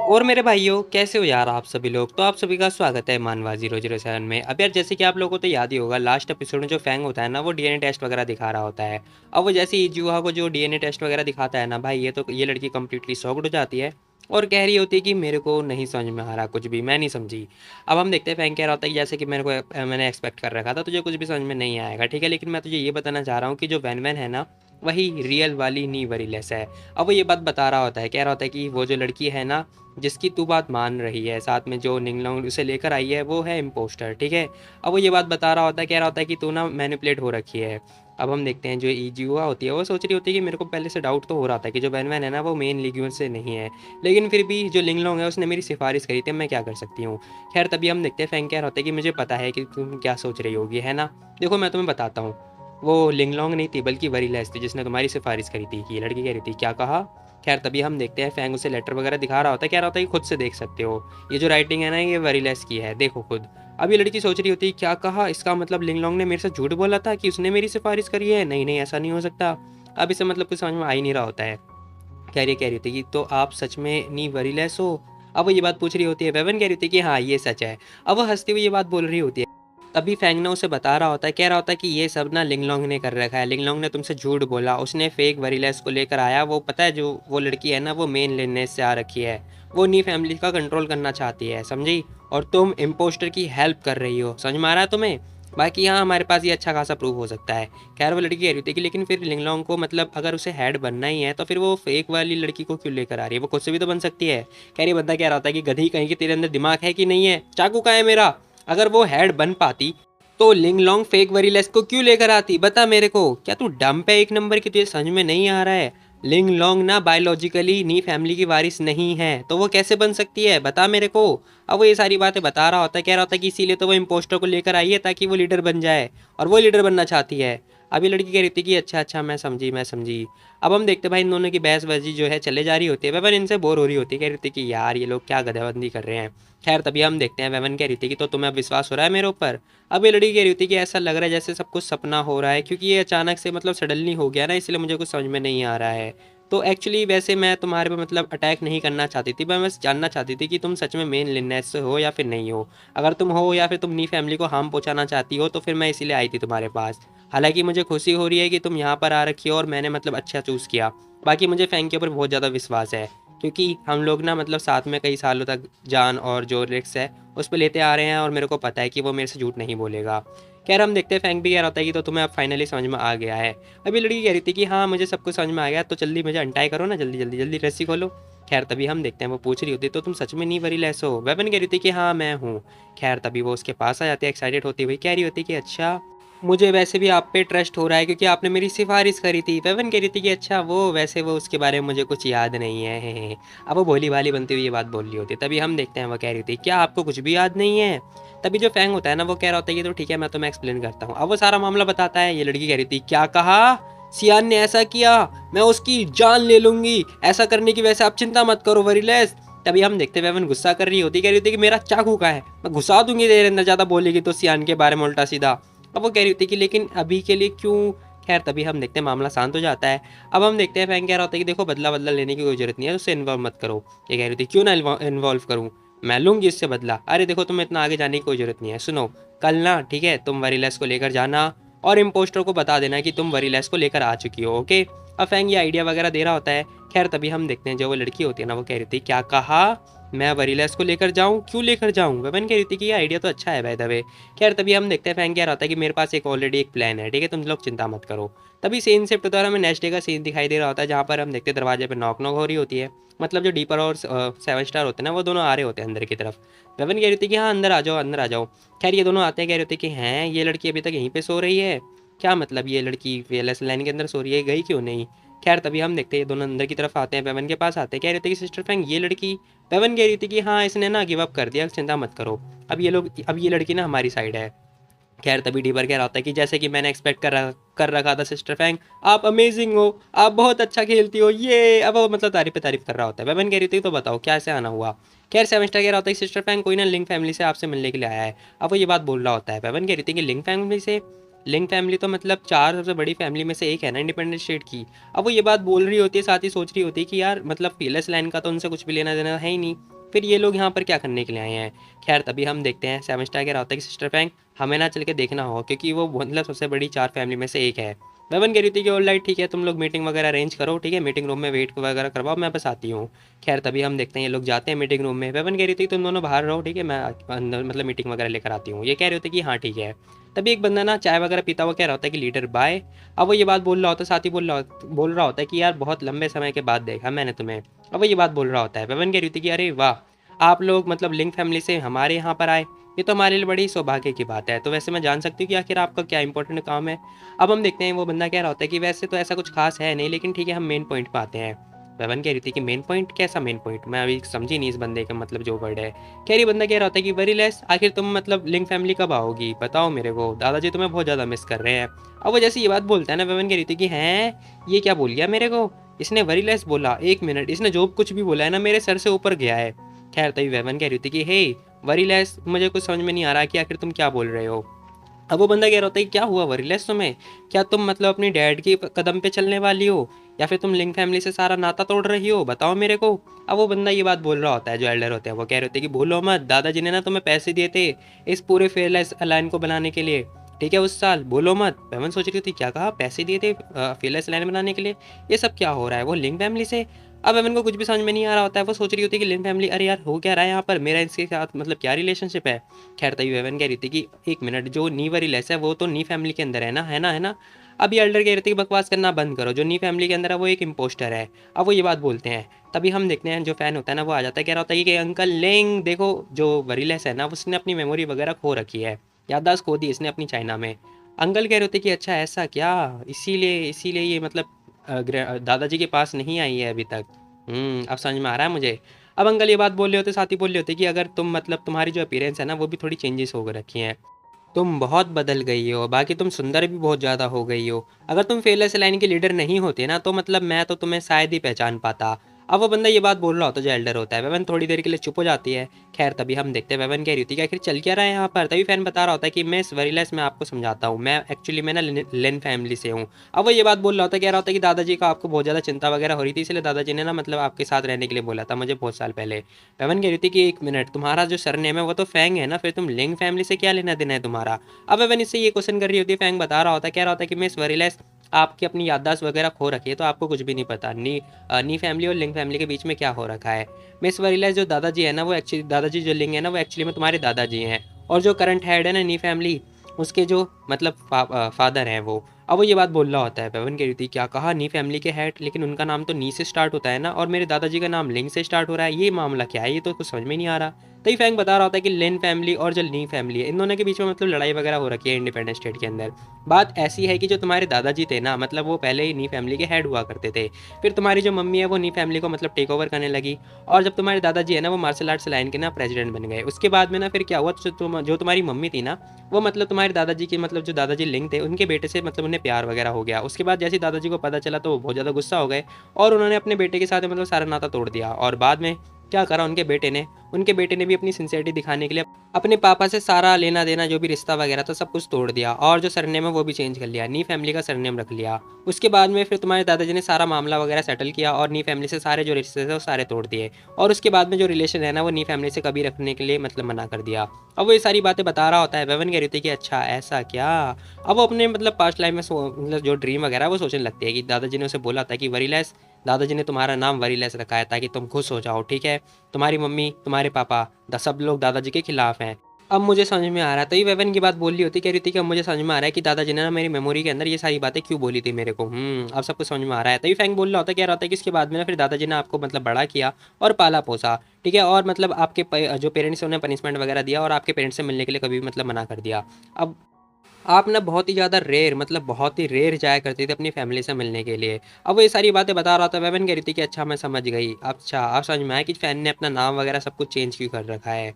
और मेरे भाइयों कैसे हो यार आप सभी लोग। तो आप सभी का स्वागत है मानवा 007 में। अब यार जैसे कि आप लोगों को तो याद ही होगा, लास्ट एपिसोड में जो फैंग होता है ना, वो डीएनए टेस्ट वगैरह दिखा रहा होता है। अब वो जैसे ही जुहा को जो डीएनए टेस्ट वगैरह दिखाता है ना भाई, ये लड़की कंप्लीटली शॉक्ड हो जाती है और कह रही होती है कि मेरे को नहीं समझ में आ रहा, कुछ भी मैं नहीं समझी। अब हम देखते हैं फैंग कह रहा होता है कि जैसे कि मैंने एक्सपेक्ट कर रखा था, तुझे कुछ भी समझ में नहीं आएगा, ठीक है, लेकिन मैं तुझे ये बताना चाह रहा हूँ कि जो वैन वैन है ना, वही रियल वाली नी वरीलेस है। अब वो ये बात बता रहा होता है, कह रहा होता है कि वो जो लड़की है ना, जिसकी तू बात मान रही है, साथ में जो निंगलोंग उसे लेकर आई है, वो है इम्पोस्टर, ठीक है। अब वो ये बात बता रहा होता है, कह रहा होता है कि तू ना मैनिपुलेट हो रखी है। अब हम देखते हैं जो ईजुआ होती है, वो सोच रही होती है कि मेरे को पहले से डाउट तो हो रहा था कि जो वैन वैन है ना, वो मेन लीगियन से नहीं है, लेकिन फिर भी जो लिंगलोंग है उसने मेरी सिफारिश करी थी, मैं क्या कर सकती हूँ। खैर तभी हम देखते हैं फैंग कह रहा होता है कि मुझे पता है कि तुम क्या सोच रही होगी, है ना। देखो मैं तुम्हें बताता हूँ, वो लिंगलोंग नहीं थी बल्कि वरीलेस थी जिसने तुम्हारी सिफारिश करी थी। ये लड़की कह रही थी क्या कहा। खैर तभी हम देखते हैं फैंग उसे लेटर वगैरह दिखा रहा होता है, कह रहा होता है कि खुद से देख सकते हो, ये जो राइटिंग है ना, ये वरीलेस की है, देखो खुद। अब ये लड़की सोच रही होती है क्या कहा, इसका मतलब लिंगलोंग ने मेरे से झूठ बोला था कि उसने मेरी सिफारिश करी है। नहीं नहीं, ऐसा नहीं हो सकता। अब इसे मतलब कुछ समझ में आ ही नहीं रहा होता है। कह रही थी कि तो आप सच में नी वरीलेस हो। अब वो ये बात पूछ रही होती है, वेवन कह रही थी कि हाँ ये सच है। अब वो हंसती हुई ये बात बोल रही होती है। तभी फैंग ना उसे बता रहा होता है, कह रहा होता है कि ये सब ना लिंगलोंग ने कर रखा है, लिंगलोंग ने तुमसे झूठ बोला, उसने फेक वरीलेस को लेकर आया। वो पता है जो वो लड़की है ना, वो मेन लिनेस से आ रखी है, वो नी फैमिली का कंट्रोल करना चाहती है, समझी। और तुम इम्पोस्टर की हेल्प कर रही हो, समझ में आ रहा है तुम्हें। बाकी हाँ हमारे पास ये अच्छा खासा प्रूफ हो सकता है। खैर वो लड़की कह रही थी कि लेकिन फिर लिंगलोंग को मतलब अगर उसे हेड बनना ही है तो फिर वो फेक वाली लड़की को क्यों लेकर आ रही है, वो खुद से भी तो बन सकती है। कह रही बंदा कह रहा होता है कि गधी कहीं की तेरे अंदर दिमाग है कि नहीं है, चाकू कहाँ है मेरा। अगर वो हेड बन पाती तो लिंगलोंग फेक वरीलेस को क्यों लेकर आती, बता मेरे को। क्या तू डंप है एक नंबर की, तुझे समझ में नहीं आ रहा है। लिंगलोंग ना बायोलॉजिकली नी फैमिली की वारिस नहीं है, तो वो कैसे बन सकती है, बता मेरे को। अब वो ये सारी बातें बता रहा होता है, कह रहा होता है कि इसीलिए तो वो इम्पोस्टर को लेकर आई है ताकि वो लीडर बन जाए, और वो लीडर बनना चाहती है। अभी लड़की कह रही थी कि अच्छा अच्छा मैं समझी मैं समझी। अब हम देखते भाई इन दोनों की बहसबाजी जो है चले जा रही होती है। वेवन इनसे बोर हो रही होती है, कह रही थी कि यार ये लोग क्या गधाबंदी कर रहे हैं। खैर तभी हम देखते हैं वेवन कह रही थी कि तो तुम्हें अब विश्वास हो रहा है मेरे ऊपर। अब ये लड़की कह रही थी कि ऐसा लग रहा है जैसे सब कुछ सपना हो रहा है, क्योंकि ये अचानक से मतलब सडनली हो गया ना, इसलिए मुझे कुछ समझ में नहीं आ रहा है। तो एक्चुअली वैसे मैं तुम्हारे पे मतलब अटैक नहीं करना चाहती थी, मैं बस जानना चाहती थी कि तुम सच में मेन लिनेस से हो या फिर नहीं हो। अगर तुम हो या फिर तुम नी फैमिली को हार्म पहुंचाना चाहती हो तो फिर मैं इसीलिए आई थी तुम्हारे पास। हालांकि मुझे खुशी हो रही है कि तुम यहाँ पर आ रखी हो और मैंने मतलब अच्छा चूज़ किया। बाकी मुझे फैंग के ऊपर बहुत ज़्यादा विश्वास है, क्योंकि हम लोग ना मतलब साथ में कई सालों तक जान और जो रिक्स है उस पर लेते आ रहे हैं, और मेरे को पता है कि वो मेरे से झूठ नहीं बोलेगा। खैर हम देखते हैं फैंक भी कह रहा होता है कि तो तुम्हें अब फाइनली समझ में आ गया है। अभी लड़की कह रही थी कि हाँ मुझे सब कुछ समझ में आ गया, तो जल्दी मुझे अनटाई करो ना, जल्दी जल्दी जल्दी रस्सी खोलो। खैर तभी हम देखते हैं वो पूछ रही होती तो तुम सच में नहीं वरी लेस हो। वेपन कह रही थी कि हाँ मैं हूँ। खैर तभी वो उसके पास आ जाती है एक्साइटेड होती हुई, कह रही होती कि अच्छा मुझे वैसे भी आप पे ट्रस्ट हो रहा है क्योंकि आपने मेरी सिफारिश करी थी। वेवन कह रही थी कि अच्छा वो वैसे वो उसके बारे में मुझे कुछ याद नहीं है। अब वो भोली भाली बनती हुई ये बात बोल रही होती है। तभी हम देखते हैं वो कह रही थी क्या आपको कुछ भी याद नहीं है। तभी जो फैंग होता है ना, वो कह रहा होता है ये तो ठीक है मैं तुम्हें एक्सप्लेन करता हूँ। अब वो सारा मामला बताता है। ये लड़की कह रही थी क्या कहा, सियान ने ऐसा किया, मैं उसकी जान ले लूंगी, ऐसा करने की वजह से आप चिंता मत करो वरीलेस। तभी हम देखते हैं वेवन गुस्सा कर रही होती, कह रही होती कि मेरा चाकू का है, मैं घुसा दूंगी तेरे अंदर, ज़्यादा बोलेगी तो सियान के बारे में उल्टा सीधा। अब वो कह रही होती कि लेकिन अभी के लिए क्यों। खैर तभी हम देखते हैं मामला शांत हो जाता है। अब हम देखते हैं फैंग कह रहा होता है कि देखो बदला बदला लेने की कोई जरूरत नहीं है, उससे इन्वॉल्व मत करो। ये कह रही थी क्यों ना इन्वॉल्व करूँ, मैं लूंगी इससे बदला। अरे देखो तुम्हें इतना आगे जाने की कोई जरूरत नहीं है, सुनो कल ना ठीक है तुम वरीलेस को लेकर जाना और इम्पोस्टर को बता देना कि तुम वरीलेस को लेकर आ चुकी हो, ओके। अब फैंग ये आइडिया वगैरह दे रहा होता है। खैर तभी हम देखते हैं जो वो लड़की होती है ना, वो कह रही थी क्या कहा, मैं वरीलेस को लेकर जाऊं, क्यों लेकर जाऊं। वेवन कह रही थी कि ये आइडिया तो अच्छा है बाय द वे। खैर तभी हम देखते हैं फैंग कह रहा था कि मेरे पास एक ऑलरेडी एक प्लान है, ठीक है तुम लोग चिंता मत करो। तभी सीन शिफ्ट होता है, हमें नेक्स्ट डे का सीन दिखाई दे रहा होता है जहाँ पर हम देखते हैं दरवाजे पर नॉक नॉक हो रही होती है। मतलब जो डीपर और 7 स्टार होते हैं ना, वो दोनों आ रहे होते हैं अंदर की तरफ। वेवन कह रही थी कि हाँ अंदर आ जाओ अंदर आ जाओ। खैर ये दोनों आते हैं, कह रहे थे कि हैं ये लड़की अभी तक यहीं पे सो रही है, क्या मतलब ये लड़की वेलएस लाइन के अंदर सो रही है, गई क्यों नहीं। खैर तभी हम देखते हैं ये दोनों अंदर की तरफ आते हैं, पेवन के पास आते हैं, कह रहे थे कि सिस्टर फैंग ये लड़की। पेवन कह रही थी कि हाँ इसने ना गिव अप कर दिया, चिंता मत करो, अब ये लड़की ना हमारी साइड है। खैर तभी डीबर कह रहा होता है कि जैसे कि मैंने एक्सपेक्ट कर रखा था सिस्टर फैंग, आप अमेजिंग हो, आप बहुत अच्छा खेलती हो ये। अब वो मतलब तारीफ पे तारीफ कर रहा होता है। वेवन कह रही थी तो बताओ क्या ऐसे आना हुआ। खैर सेमेस्टर कह रहा होता है कि सिस्टर फैंग कोई ना लिंक फैमिली से आपसे मिलने के लिए आया है। अब वो ये बात बोल रहा होता है। वेवन कह रही थी कि लिंक फैमिली से, लिंक फैमिली तो मतलब 4 सबसे बड़ी फैमिली में से एक है ना इंडिपेंडेंट स्टेट की। अब वो ये बात बोल रही होती है, साथ ही सोच रही होती है कि यार मतलब पीएलएस लाइन का तो उनसे कुछ भी लेना देना है ही नहीं, फिर ये लोग यहाँ पर क्या करने के लिए आए हैं? खैर तभी हम देखते हैं 7 स्टार कह रहा होता है कि सिस्टर फैंग हमें ना चल के देखना होगा, क्योंकि वो मतलब सबसे बड़ी 4 फैमिली में से एक है। वेवन कह रही थी कि ऑलराइट ठीक है, तुम लोग मीटिंग वगैरह अरेंज करो, ठीक है, मीटिंग रूम में वेट वगैरह करवाओ, मैं बस आती हूँ। खैर तभी हम देखते हैं ये लोग जाते हैं मीटिंग रूम में। वेवन कह रही थी तुम दोनों बाहर रहो, ठीक है, मैं अंदर मतलब मीटिंग वगैरह लेकर आती हूँ। ये कह रहे होते कि हाँ ठीक है। तभी एक बंदा ना चाय वगैरह पीता हुआ कह रहा होता है कि लीडर बाय। अब वो ये बात बोल रहा होता है, साथ ही बोल रहा होता है कि यार बहुत लंबे समय के बाद देखा मैंने तुम्हें। अब वो ये बात बोल रहा होता है। वेवन कह रही थी कि अरे वाह, आप लोग मतलब लिंक फैमिली से हमारे यहाँ पर आए, ये तो हमारे लिए बड़ी सौभाग्य की बात है। तो वैसे मैं जान सकती हूँ कि आखिर आपका क्या इंपॉर्टेंट काम है? अब हम देखते हैं वो बंदा कह रहा होता है कि वैसे तो ऐसा कुछ खास है नहीं, लेकिन ठीक है हम मेन पॉइंट पे आते हैं। वेवन कह रही थी कि मेन पॉइंट, कैसा मेन पॉइंट? मैं अभी समझी नहीं इस बंदे का मतलब जो वर्ड है। कह रही बंदा कह रहा होता है कि वेरी लेस, आखिर तुम मतलब लिंक फैमिली कब आओगी? बताओ मेरे को, दादाजी तुम्हें बहुत ज़्यादा मिस कर रहे हैं। अब वो जैसे ये बात बोलता है ना, वेवन कह रही थी कि हैं ये क्या बोल गया मेरे को? इसने वेरी लेस बोला, एक मिनट, इसने जो कुछ भी बोला है ना मेरे सर से ऊपर गया है। खैर तभी वेवन कह रही थी कि हे वेरी लेस, मुझे कुछ समझ में नहीं आ रहा कि आखिर तुम क्या बोल रहे हो। अब वो बंदा कह रहा होता है कि क्या हुआ वरीलेस तुम्हें? क्या तुम मतलब अपनी डैड की कदम पे चलने वाली हो, या फिर तुम लिंक फैमिली से सारा नाता तोड़ रही हो? बताओ मेरे को। अब वो बंदा ये बात बोल रहा होता है, जो एल्डर होते हैं वो कह रहे होते हैं कि भूलो मत, दादाजी ने ना तुम्हें पैसे दिए थे इस पूरे फेयरलेस अलायन को बनाने के लिए, ठीक है, उस साल, भूलो मत। पेवन सोच रही थी क्या कहा, पैसे दिए थे फेयरलेस अलायन बनाने के लिए? ये सब क्या हो रहा है? वो लिंक फैमिली से? अब एवन को कुछ भी समझ में नहीं आ रहा होता है। वो सोच रही होती है कि लिन फैमिली, अरे यार हो क्या रहा है यहाँ पर, मेरा इसके साथ मतलब क्या रिलेशनशिप है? खैर तभी एवन कह रही थी कि एक मिनट, जो नी वरीलेस है वो तो नी फैमिली के अंदर है ना, है ना, है ना? अभी एल्डर कह रही थी कि बकवास करना बंद करो, जो नी फैमिली के अंदर है वो एक इम्पोस्टर है। अब वो ये बात बोलते हैं। तभी हम देखते हैं जो फैन होता है ना वो आ जाता है, कह रहा होता है कि अंकल लेंग देखो, जो वरीलेस है ना उसने अपनी मेमोरी वगैरह खो रखी है, याददाश्त खो दी इसने अपनी चाइना में। अंकल कह रहे होते कि अच्छा ऐसा क्या, इसीलिए इसीलिए ये मतलब दादाजी के पास नहीं आई है अभी तक। अब समझ में आ रहा है मुझे। अब अंकल ये बात बोल रहे होते, साथ ही बोल रहे होते कि अगर तुम मतलब तुम्हारी जो अपीयरेंस है ना वो भी थोड़ी चेंजेस हो रखी हैं, तुम बहुत बदल गई हो, बाकी तुम सुंदर भी बहुत ज़्यादा हो गई हो। अगर तुम फेयरलेस लाइन के लीडर नहीं होते ना तो मतलब मैं तो तुम्हें शायद ही पहचान पाता। अब वो बंदा ये बात बोल रहा होता जो एल्डर होता है। वेवन थोड़ी देर के लिए चुप हो जाती है। खैर तभी हम देखते हैं वेवन कह रही होती है कि आखिर चल क्या रहा है यहाँ पर। तभी फैन बता रहा होता है कि मैं वरीलेस, मैं आपको समझाता हूँ, मैं एक्चुअली मैं ना लेन फैमिली से हूँ। अब वो ये बात बोल रहा होता है, कह रहा होता है कि दादाजी का आपको बहुत ज़्यादा चिंता वगैरह हो रही थी, इसलिए दादाजी ने ना मतलब आपके साथ रहने के लिए बोला था मुझे बहुत साल पहले। पेवन कह रही थी कि एक मिनट, तुम्हारा जो सरनेम है वो तो फैंग है ना, फिर तुम लिंग फैमिली से क्या लेना देना है तुम्हारा? अब पेवन इससे ये क्वेश्चन कर रही होती है। फैंग बता रहा होता है, कह रहा होता है कि मिस वरीलेस, आपकी अपनी याददाश्त वगैरह खो रखी है तो आपको कुछ भी नहीं पता, नी फैमिली और लिंग फैमिली के बीच में क्या हो रखा है। मिस वरीलेस, जो दादाजी है ना वो एक्चुअली, दादाजी जो लिंग है ना वो एक्चुअली में तुम्हारे दादाजी हैं, और जो करंट हेड है ना नी फैमिली, उसके जो मतलब फादर हैं वो। अब वो ये बात बोल रहा होता है। पवन कह रही थी क्या कहा, नी फैमिली के हेड, लेकिन उनका नाम तो नी से स्टार्ट होता है ना, और मेरे दादाजी का नाम लिंग से स्टार्ट हो रहा है, ये मामला क्या है? ये तो कुछ समझ में नहीं आ रहा। तभी फैंग बता रहा होता है कि लिन फैमिली और जो नी फैमिली है इन दोनों के बीच में मतलब लड़ाई वगैरह हो रखी है इंडिपेंडेंस स्टेट के अंदर। बात ऐसी है कि जो तुम्हारे दादाजी थे ना मतलब वो पहले ही नी फैमिली के हेड हुआ करते थे, फिर तुम्हारी जो मम्मी है वो नी फैमिली को मतलब टेक ओवर करने लगी, और जब तुम्हारे दादाजी है ना वो मार्शल आर्ट्स लाइन के ना प्रेसिडेंट बन गए। उसके बाद में ना फिर क्या हुआ, जो तुम्हारी मम्मी थी ना वो मतलब तुम्हारे दादाजी की मतलब जो दादाजी लिंग थे उनके बेटे से मतलब उन्हें प्यार वगैरह हो गया। उसके बाद जैसे दादाजी को पता चला तो वो बहुत ज़्यादा गुस्सा हो गए, और उन्होंने अपने बेटे के साथ मतलब सारा नाता तोड़ दिया। और बाद में क्या करा उनके बेटे ने भी अपनी सिंसियरिटी दिखाने के लिए अपने पापा से सारा लेना देना जो भी रिश्ता वगैरह था सब कुछ तोड़ दिया, और जो सरनेम है वो भी चेंज कर लिया, नी फैमिली का सरनेम रख लिया। उसके बाद में फिर तुम्हारे दादाजी ने सारा मामला वगैरह सेटल किया और नी फैमिली से सारे जो रिश्ते थे वो सारे तोड़ दिए, और उसके बाद में जो रिलेशन है ना वो नी फैमिली से कभी रखने के लिए मतलब मना कर दिया। अब वो ये सारी बातें बता रहा होता है। वेवन कह रही थी कि अच्छा ऐसा क्या? अब वो अपने मतलब पास्ट लाइफ में मतलब जो ड्रीम वगैरह वो सोचने लगती है कि दादाजी ने उसे बोला था कि वरीलेस, दादाजी ने तुम्हारा नाम वरीलेस रखा है ताकि तुम खुश हो जाओ, ठीक है, तुम्हारी मम्मी तुम्हारे पापा सब लोग दादाजी के खिलाफ हैं। अब मुझे समझ में आ रहा है। तो ये वेवन की बात बोल रही होती, कह रही थी कि अब मुझे समझ में आ रहा है कि दादाजी ने ना मेरी मेमोरी के अंदर ये सारी बातें क्यों बोली थी मेरे को। अब सब कुछ समझ में आ रहा है। तभी फैंक बोल रहा होता है, कह रहा होता है कि इसके बाद में ना फिर दादाजी ने आपको मतलब बड़ा किया और पाला पोसा, ठीक है, और मतलब आपके जो पेरेंट्स हैं उन्हें पनिशमेंट वगैरह दिया, और आपके पेरेंट्स से मिलने के लिए कभी मतलब मना कर दिया। अब आप ना बहुत ही ज़्यादा रेयर मतलब बहुत ही रेयर जाया करते थे अपनी फैमिली से मिलने के लिए। अब वो ये सारी बातें बता रहा था। वेवन कह रही थी कि अच्छा मैं समझ गई, अच्छा आप समझ में आया कि फ़ैन ने अपना नाम वगैरह सब कुछ चेंज क्यों कर रखा है।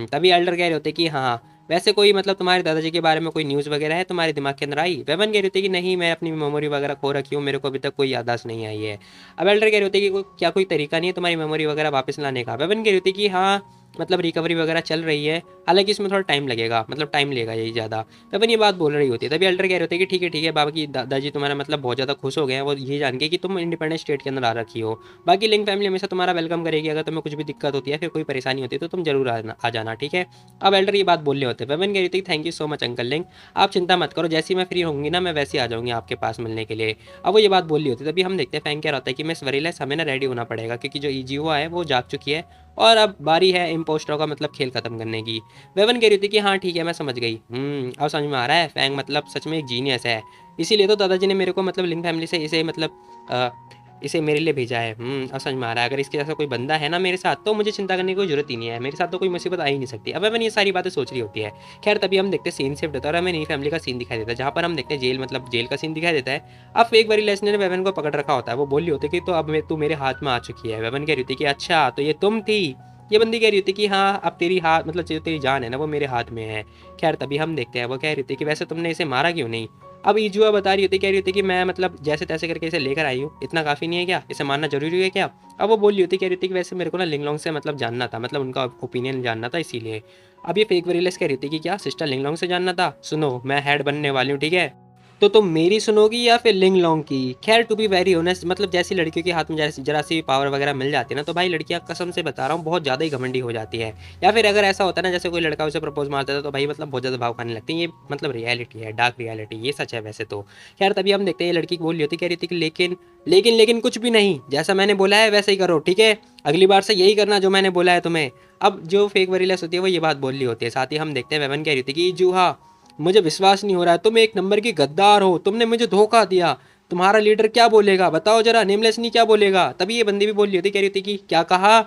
तभी एल्डर कह रहे होते कि हाँ वैसे कोई मतलब तुम्हारे दादाजी के बारे में कोई न्यूज़ वगैरह है तुम्हारे दिमाग के अंदर आई? वेवन कह रही थी कि नहीं, मैं अपनी मेमोरी वगैरह खो रखी हूँ, मेरे को अभी तक कोई याददाश्त नहीं आई है। अब एल्डर कह रहे होते कि क्या कोई तरीका नहीं है तुम्हारी मेमोरी वगैरह वापस लाने का? वेवन कह रही थी कि हाँ मतलब रिकवरी वगैरह चल रही है, हालांकि इसमें थोड़ा टाइम लगेगा, मतलब टाइम लेगा यही ज़्यादा। तब ये बात बोल रही होती है, तभी एल्डर कह रहे होते हैं कि ठीक है बाबा की दादाजी तुम्हारा मतलब बहुत ज़्यादा खुश हो गए हैं वो ये जान के कि तुम इंडिपेंडेंट स्टेट के अंदर आ रखी हो। बाकी लिंक फैमिली हमेशा तुम्हारा वेलकम करेगी, अगर तुम्हें कुछ भी दिक्कत होती है फिर कोई परेशानी होती है तो तुम जरूर आ जाना, ठीक है। अब एल्डर ये बात बोल रहे होते हैं, वेवन कह रही थी thank you so much uncle link, आप चिंता मत करो, जैसी मैं फ्री होंगी ना मैं वैसे ही आ जाऊंगी आपके पास मिलने के लिए। अब वो ये बात बोल रही होती है, तभी हम देखते हैं फैंग क्या होता है कि मिस वरीलेस हमें ना रेडी होना पड़ेगा, क्योंकि जो ईजीओ है वो जाग चुकी है और अब बारी है इम्पोस्टरों का मतलब खेल खत्म करने की। वेवन कह रही थी कि हाँ ठीक है मैं समझ गई, अब समझ में आ रहा है फैंग मतलब सच में एक जीनियस है, इसीलिए तो दादाजी ने मेरे को मतलब लिंक फैमिली से इसे मतलब इसे मेरे लिए भेजा है। अब समझ में आ रहा है, अगर इसके जैसा कोई बंदा है ना मेरे साथ तो मुझे चिंता करने की कोई जरूरत ही नहीं है, मेरे साथ तो कोई मुसीबत आ ही नहीं सकती। अब मैंने ये सारी बातें सोच रही होती है। खैर तभी हम देखते हैं सीन शिफ्ट होता है और हमें नई फैमिली का सीन दिखाई देता है, जहाँ पर हम देखते हैं जेल मतलब जेल का सीन दिखाई देता है। अब फेक बारी लेसनर ने वेवन को पकड़ रखा होता है, वो बोल रही होती है कि तो अब तू मेरे हाथ में आ चुकी है। वेवन कह रही थी कि अच्छा तो ये तुम थी। ये बंदी कह रही थी कि हाँ अब तेरी हाथ मतलब जो तेरी जान है ना वो मेरे हाथ में है। खैर तभी हम देखते हैं वो कह रही थी कि वैसे तुमने इसे मारा क्यों नहीं। अब ईजुआ बता रही होती कह रही होती कि मैं मतलब जैसे तैसे करके इसे लेकर आई हूँ, इतना काफ़ी नहीं है क्या, इसे मारना जरूरी है क्या। अब वो बोल रही होती कह रही थी कि वैसे मेरे को ना लिंगलोंग से मतलब जानना था, मतलब उनका ओपिनियन जानना था इसीलिए। अब ये फेक वरीलेस कह रही थी कि क्या सिस्टर लिंगलोंग से जानना था, सुनो मैं हेड बनने वाली हूँ ठीक है, तो तुम मेरी सुनोगी या फिर लिंग लोंग की। खैर टू बी वेरी ऑनेस्ट मतलब जैसी लड़कियों के हाथ में जैसी जरा सी पावर वगैरह मिल जाती है ना तो भाई लड़कियां कसम से बता रहा हूँ बहुत ज़्यादा ही घमंडी हो जाती है। या फिर अगर ऐसा होता है ना जैसे कोई लड़का उसे प्रपोज मारता था तो भाई मतलब बहुत ज़्यादा भाव खाने लगती है, ये मतलब रियलिटी है, डार्क रियलिटी, ये सच है वैसे तो। खैर तभी हम देखते हैं ये लड़की बोल रही होती कह रही थी कि लेकिन कुछ भी नहीं, जैसा मैंने बोला है वैसे ही करो ठीक है, अगली बार से यही करना जो मैंने बोला है तुम्हें। अब जो फेक वरीलेस होती है वो ये बात बोल रही होती है, साथ ही हम देखते हैं वेवन कह रही थी कि जूहा मुझे विश्वास नहीं हो रहा है, तुम एक नंबर की गद्दार हो, तुमने मुझे धोखा दिया, तुम्हारा लीडर क्या बोलेगा बताओ जरा, नेमलेस नहीं क्या बोलेगा। तभी ये बंदी भी बोल रही थी, कह रही थी कि क्या कहा,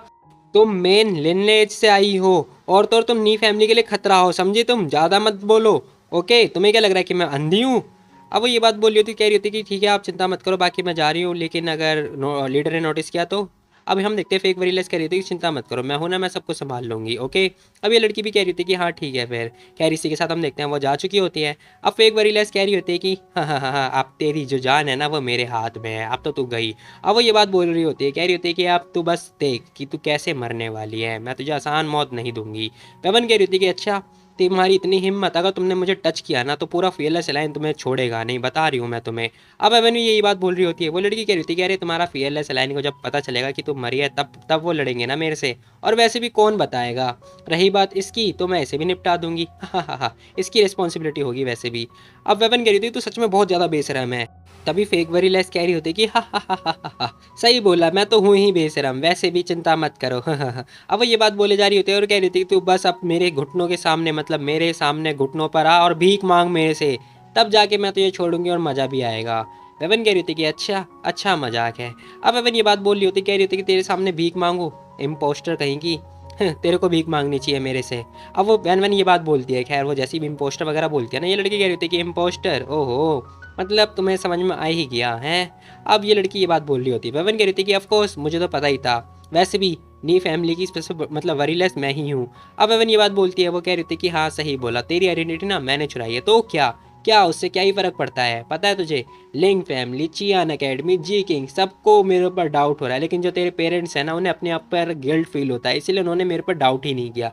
तुम मेन लिनेज से आई हो और तो तुम नी फैमिली के लिए खतरा हो, समझे, तुम ज़्यादा मत बोलो। ओके तुम्हें क्या लग रहा है कि मैं अंधी हूँ। अब वो ये बात बोल रही होती कह रही होती कि ठीक है आप चिंता मत करो बाकी मैं जा रही हूँ, लेकिन अगर लीडर ने नोटिस किया तो। अब हम देखते हैं फेक वरीलेस कह रही थी कि चिंता मत करो मैं हूं ना, मैं सबको संभाल लूंगी ओके। अब ये लड़की भी कह रही थी कि हाँ ठीक है फिर। खैर इसी के साथ हम देखते हैं वो जा चुकी होती है। अब फेक वरीलेस कह रही होती है कि हाँ अब तेरी जो जान है ना वो मेरे हाथ में है, अब तो तू गई। अब वो ये बात बोल रही होती है, कह रही होती है कि अब तू बस देख कि तू कैसे मरने वाली है, मैं तुझे आसान मौत नहीं दूंगी। पवन कह रही थी कि अच्छा तुम्हारी इतनी हिम्मत, अगर तुमने मुझे टच किया ना तो पूरा फियरलेस अलायंस तुम्हें छोड़ेगा नहीं, बता रही हूँ मैं तुम्हें। अब एवेन्यू यही बात बोल रही होती है, वो लड़की कह रही थी कि अरे तुम्हारा फियरलेस अलायंस को जब पता चलेगा कि तुम मरी है तब तब वो लड़ेंगे ना मेरे से, और वैसे भी कौन बताएगा। रही बात इसकी तो मैं इसे भी निपटा दूंगी, हाँ इसकी रिस्पॉन्सिबिलिटी होगी वैसे भी। अब वेवन कह रही थी तू सच में बहुत ज़्यादा बेशरम है। तभी फेक वरीलेस कह रही होती कि हा सही बोला, मैं तो हूँ ही बेशरम, वैसे भी चिंता मत करो। अब वो ये बात बोले जा रही होती है और कह रही थी कि तू बस अब मेरे घुटनों के सामने मतलब मेरे सामने घुटनों पर आ और भीख मांग मेरे से, तब जाके मैं तुझे छोड़ूंगी और मज़ा भी आएगा। वेवन कह रही थी कि अच्छा अच्छा मजाक है। अब वेवन ये बात बोल रही होती कह रही थी कि तेरे सामने भीख मांगू, इम्पोस्टर कहीं की, तेरे को भीख मांगनी चाहिए मेरे से। अब वो वैन वैन ये बात बोलती है, खैर वो जैसी भी इम्पोस्टर वगैरह बोलती है ना ये लड़की कह रही थी कि इम्पोस्टर ओहो मतलब तुम्हें समझ में आ ही गया है। अब ये लड़की ये बात बोल रही होती है, वेवन कह रही थी कि ऑफकोर्स मुझे तो पता ही था, वैसे भी नी फैमिली की स्पेशल मतलब वरीलेस मैं ही हूँ। अब वेवन ये बात बोलती है, वो कह रही थी कि हाँ सही बोला, तेरी आइडेंटिटी ना मैंने चुराई है तो क्या, क्या उससे क्या ही फर्क पड़ता है, पता है तुझे, लिंक फैमिली, चियान एकेडमी, जी किंग, सबको मेरे ऊपर डाउट हो रहा है, लेकिन जो तेरे पेरेंट्स हैं ना उन्हें अपने आप पर गिल्ट फील होता है, इसलिए उन्होंने मेरे पर डाउट ही नहीं किया।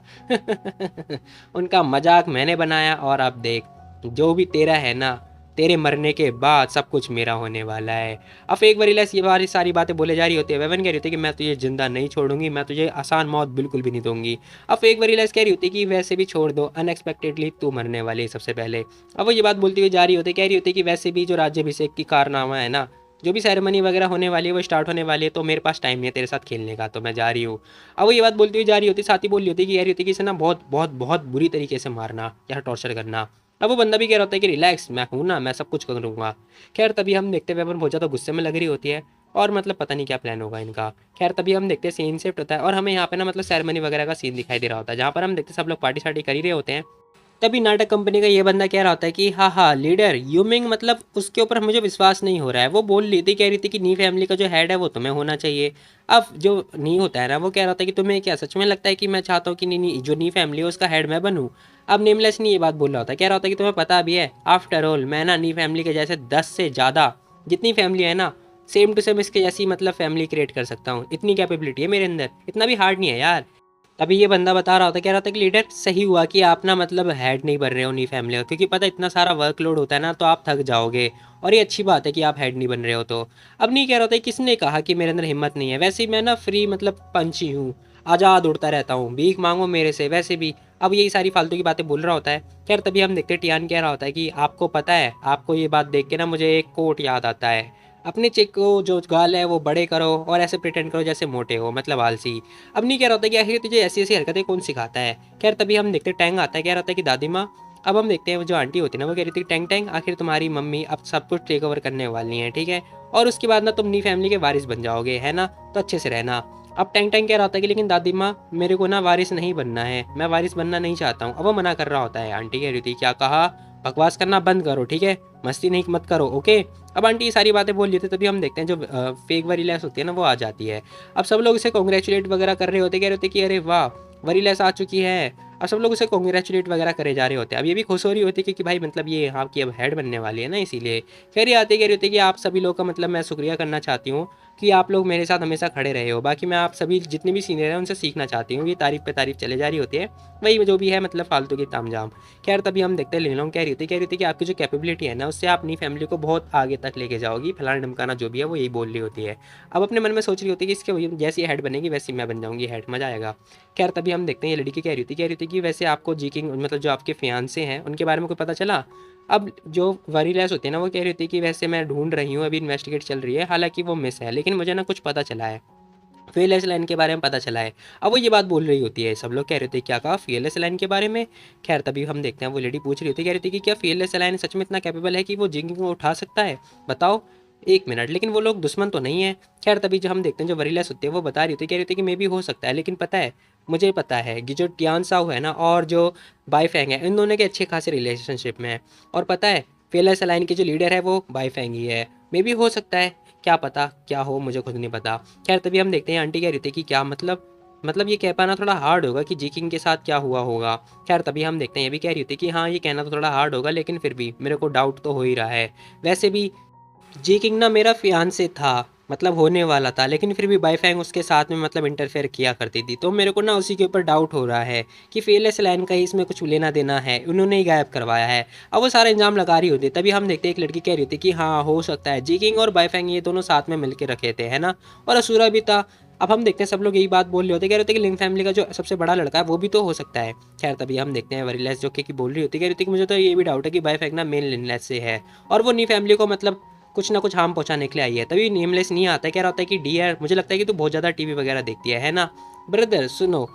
उनका मजाक मैंने बनाया और अब देख जो भी तेरा है ना, तेरे मरने के बाद सब कुछ मेरा होने वाला है। अब एक बार ये बारी सारी बातें बोले जा रही होती है, वेवन कह रही होती है कि मैं तुझे जिंदा नहीं छोड़ूंगी, मैं तुझे आसान मौत बिल्कुल भी नहीं दूंगी। अब एक बार कह रही होती है कि वैसे भी छोड़ दो, अनएक्सपेक्टेडली तू मरने वाली है सबसे पहले। अब वो ये बात बोलती हुई जा रही होती है, कह रही होती है कि वैसे भी जो राज्याभिषेक की कारनामा है ना, जो भी सेरेमनी वगैरह होने वाली है वो स्टार्ट होने वाली है, तो मेरे पास टाइम नहीं है तेरे साथ खेलने का, तो मैं जा रही हूँ। अब वो ये बात बोलती हुई जा रही होती, साथ ही बोल रही होती कि कह रही होती कि इसे ना बहुत बहुत बहुत बुरी तरीके से मारना या टॉर्चर करना। अब वो बंदा भी कह रहा होता है कि रिलैक्स, मैं हूँ ना, मैं सब कुछ करूँगा। खैर तभी हम देखते हुए अपन बहुत ज़्यादा गुस्से में लग रही होती है और मतलब पता नहीं क्या प्लान होगा इनका। खैर तभी हम देखते हैं सीन शिफ्ट होता है और हमें यहाँ पे ना मतलब सेरेमनी वगैरह का सीन दिखाई दे रहा होता है, जहाँ पर हम देखते हैं सब लोग पार्टी शार्टी कर ही रहे होते हैं। तभी नाटक कंपनी का ये बंदा कह रहा होता है कि हाँ लीडर यूमिंग मतलब उसके ऊपर मुझे विश्वास नहीं हो रहा है, वो बोल रही थी, कह रही थी कि नी फैमिली का जो हेड है वो तुम्हें होना चाहिए। अब जो नी होता है ना वो कह रहा था कि तुम्हें क्या सच में लगता है कि मैं चाहता हूँ कि नी जो नी फैमिली है उसका हेड मैं बनूँ। अब नेमलेस नहीं ये बात बोल रहा होता है, कह रहा होता है कि तुम्हें पता भी है आफ्टर ऑल मैं ना नी फैमिली के जैसे 10 से ज़्यादा जितनी फैमिली है ना सेम टू सेम इसके जैसी मतलब फैमिली क्रिएट कर सकता हूँ, इतनी कैपेबिलिटी है मेरे अंदर, इतना भी हार्ड नहीं है यार। तभी ये बंदा बता रहा होता है, कह रहा था कि लीडर सही हुआ कि आप ना मतलब हेड नहीं बन रहे हो नई फैमिली का, क्योंकि पता है इतना सारा वर्कलोड होता है ना तो आप थक जाओगे। और ये अच्छी बात है कि आप हेड नहीं बन रहे हो। तो अब नहीं कह रहा होता है, किसने कहा कि मेरे अंदर हिम्मत नहीं है, वैसे ही मैं ना फ्री मतलब पंछी हूँ, आज़ाद उड़ता रहता हूँ, भीख मांगो मेरे से वैसे भी। अब यही सारी फालतू की बातें बोल रहा होता है। खैर तभी हम देखते हैं टियान कह रहा होता है कि आपको पता है, आपको ये बात देख के ना मुझे एक कोट याद आता है, अपने चिक को जो गाल है वो बड़े करो और ऐसे प्रिटेंड करो जैसे मोटे हो, मतलब आलसी। अब नहीं कह रहा होता कि आखिर तुझे ऐसी ऐसी हरकतें कौन सिखाता है। खैर तभी हम देखते टैंग आता है, कह रहा होता है कि दादी माँ, अब हम देखते हैं वो जो आंटी होती है ना वो कह रही थी टैंग टैंग आखिर तुम्हारी मम्मी अब सब कुछ टेक ओवर करने वाली हैं, ठीक है, और उसके बाद ना तुम नई फैमिली के वारिस बन जाओगे, है ना, तो अच्छे से रहना। अब टैंग टैंग कह रहा होता है कि लेकिन दादी माँ मेरे को ना वारिस नहीं बनना है, मैं वारिस बनना नहीं चाहता हूँ। अब वो मना कर रहा होता है। आंटी कह रही थी क्या कहा, बकवास करना बंद करो, ठीक है, मस्ती नहीं मत करो, ओके। अब आंटी ये सारी बातें बोल रही थी, तभी हम देखते हैं जो फेक वरीलेस होती है ना वो आ जाती है। अब सब लोग इसे कॉन्ग्रेचुलेट वगैरह कर रहे होते, कह रहे होते कि अरे वाह वरीलेस आ चुकी है। अब सब लोग उसे कॉन्ग्रेचुलेट वगैरह करे जा रहे होते हैं। अब ये भी खुश हो रही होती है क्योंकि भाई मतलब ये यहाँ की अब हेड बनने वाली है ना, इसीलिए कह रही आती, कह रही होती है कि आप सभी लोग का मतलब मैं शुक्रिया करना चाहती हूँ कि आप लोग मेरे साथ हमेशा खड़े रहे हो, बाकी मैं आप सभी जितने भी सीनियर हैं उनसे सीखना चाहती हूँ। ये तारीफ पे तारीफ चले जा रही होती है, वही जो भी है मतलब फालतू की तामझाम। खैर तभी हम देखते हैं लिनलोंग कह रही थी कि आपकी जो कैपेबिलिटी है ना उससे आप अपनी फैमिली को बहुत आगे तक लेके जाओगी, फलाना ढमकाना जो भी है वो यही बोल रही होती है। अब अपने मन में सोच रही होती है कि इसके जैसी हेड बनेगी वैसी मैं बन जाऊंगी हेड, मजा आएगा। खैर तभी हम देखते हैं ये लड़की कह रही थी कि वैसे आपको जी किंग मतलब जो आपके फियांसे हैं उनके बारे में कोई पता चला। अब जो वरीलेस होती है ना वो कह रही थी कि वैसे मैं ढूंढ रही हूँ, अभी इन्वेस्टिगेट चल रही है, हालांकि वो मिस है, लेकिन मुझे ना कुछ पता चला है, फेयरलेस लाइन के बारे में पता चला है। अब वो ये बात बोल रही होती है, सब लोग कह रहे थे क्या कहा फेयरलेस लाइन के बारे में। खैर तभी हम देखते हैं वो लेडी पूछ रही होती है, कह रही थी कि क्या फेयरलेस लाइन सच में इतना कैपेबल है कि वो जिंग को उठा सकता है, बताओ। एक मिनट, लेकिन वो लोग दुश्मन तो नहीं है। खैर तभी जो हम देखते हैं जो वरीलेस होती है वो बता रही होती है, कह रही थी कि मे भी हो सकता है, लेकिन पता है मुझे पता है कि जो टियान साओ है ना और जो बाईफेंग है इन दोनों के अच्छे खासे रिलेशनशिप में है, और पता है फेयरलेस लाइन की जो लीडर है वो बाईफेंग ही है, मे भी हो सकता है, क्या पता क्या हो मुझे खुद नहीं पता। खैर तभी हम देखते हैं आंटी कह रही थी कि क्या मतलब ये कह पाना थोड़ा हार्ड होगा कि जी किंग के साथ क्या हुआ होगा। खैर तभी हम देखते हैं ये भी कह रही थी कि हाँ ये कहना तो थोड़ा हार्ड होगा, लेकिन फिर भी मेरे को डाउट तो हो ही रहा है। वैसे भी जी किंग ना मेरा फियांसे था, मतलब होने वाला था, लेकिन फिर भी बाईफैंग उसके साथ में मतलब इंटरफेयर किया करती थी, तो मेरे को ना उसी के ऊपर डाउट हो रहा है कि फेयरलेस लाइन का ही इसमें कुछ लेना देना है, उन्होंने ही गायब करवाया है। अब वो सारा इंजाम लगा रही होती है, तभी हम देखते हैं एक लड़की कह रही थी कि हाँ हो सकता है जी किंग और बाईफैंग ये दोनों साथ में मिलकर रखे थे, है ना, और असुरा भी था। अब हम देखते हैं सब लोग यही बात बोल रहे होते, कह रहे थे कि लिंग फैमिली का जो सबसे बड़ा लड़का है वो भी तो हो सकता है। खैर तभी हम देखते हैं वरीलेस जो कि बोल रही होती, कह रही थी कि मुझे तो ये भी डाउट है कि बाईफैंग ना मेन लिनलेस से है और वो नी फैमिली को मतलब कुछ ना कुछ हार्म पहुंचाने के लिए आई है। तभी नेमलेस नहीं आता है, कह रहा होता है कि डियर मुझे लगता है कि तू बहुत ज़्यादा टीवी वगैरह देखती है ना। ब्रदर सुनो,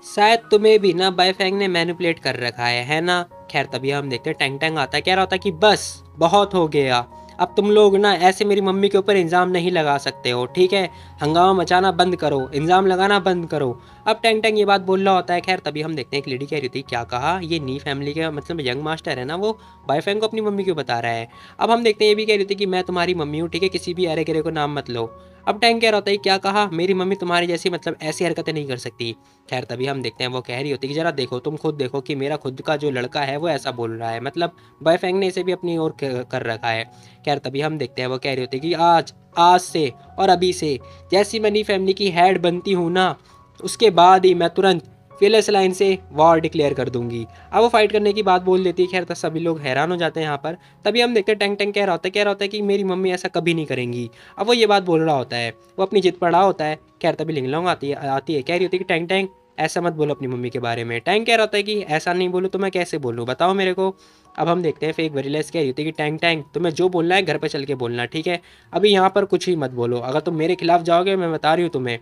शायद तुम्हें भी ना बाईफैंग ने मैनिपुलेट कर रखा है ना। खैर तभी हम देखते हैं टैंग टैंग आता है, कह रहा होता है कि बस बहुत हो गया, अब तुम लोग ना ऐसे मेरी मम्मी के ऊपर इल्ज़ाम नहीं लगा सकते हो, ठीक है, हंगामा मचाना बंद करो, इल्ज़ाम लगाना बंद करो। अब टैंग टैंग ये बात बोल रहा होता है। खैर तभी हम देखते हैं एक लेडी कह रही थी क्या कहा ये नी फैमिली का मतलब यंग मास्टर है ना वो बाईफैंग को अपनी मम्मी क्यों बता रहा है। अब हम देखते हैं ये भी कह रही थी कि मैं तुम्हारी मम्मी हूँ, ठीक है, किसी भी अरे गिरे को नाम मत लो। अब टैंग कह रहा होता है क्या कहा मेरी मम्मी तुम्हारी जैसी मतलब ऐसी हरकतें नहीं कर सकती। खैर तभी हम देखते हैं वो कह रही होती है कि जरा देखो तुम खुद देखो कि मेरा खुद का जो लड़का है वो ऐसा बोल रहा है, मतलब बाईफैंग ने इसे भी अपनी ओर कर रखा है। खैर तभी हम देखते हैं वो कह रही होती है कि आज आज से और अभी से जैसी मैं नई फैमिली की हेड बनती हूँ ना उसके बाद ही मैं तुरंत फेयरलेस लाइन से वॉर डिक्लेयर कर दूंगी। अब वो फाइट करने की बात बोल देती है। खैर तब सभी लोग हैरान हो जाते हैं यहाँ पर। तभी हम देखते हैं टैंग टैंग कह रहा होता है कि मेरी मम्मी ऐसा कभी नहीं करेंगी। अब वो ये बात बोल रहा होता है, वो अपनी जिद पर रहा होता है। खैर तभी लिंगलोंग आती है कह रही होती है कि टैंग टैंग ऐसा मत बोलो अपनी मम्मी के बारे में। टैंग कह रहा होता है कि ऐसा नहीं बोलो तो मैं कैसे बोलूँ बताओ मेरे को। अब हम देखते हैं फेक वेरिलेस कह रही होती है कि टैंग टैंग तुम्हें जो बोलना है घर पर चल के बोलना, ठीक है, अभी यहाँ पर कुछ ही मत बोलो, अगर तुम मेरे खिलाफ जाओगे मैं बता रही हूँ तुम्हें।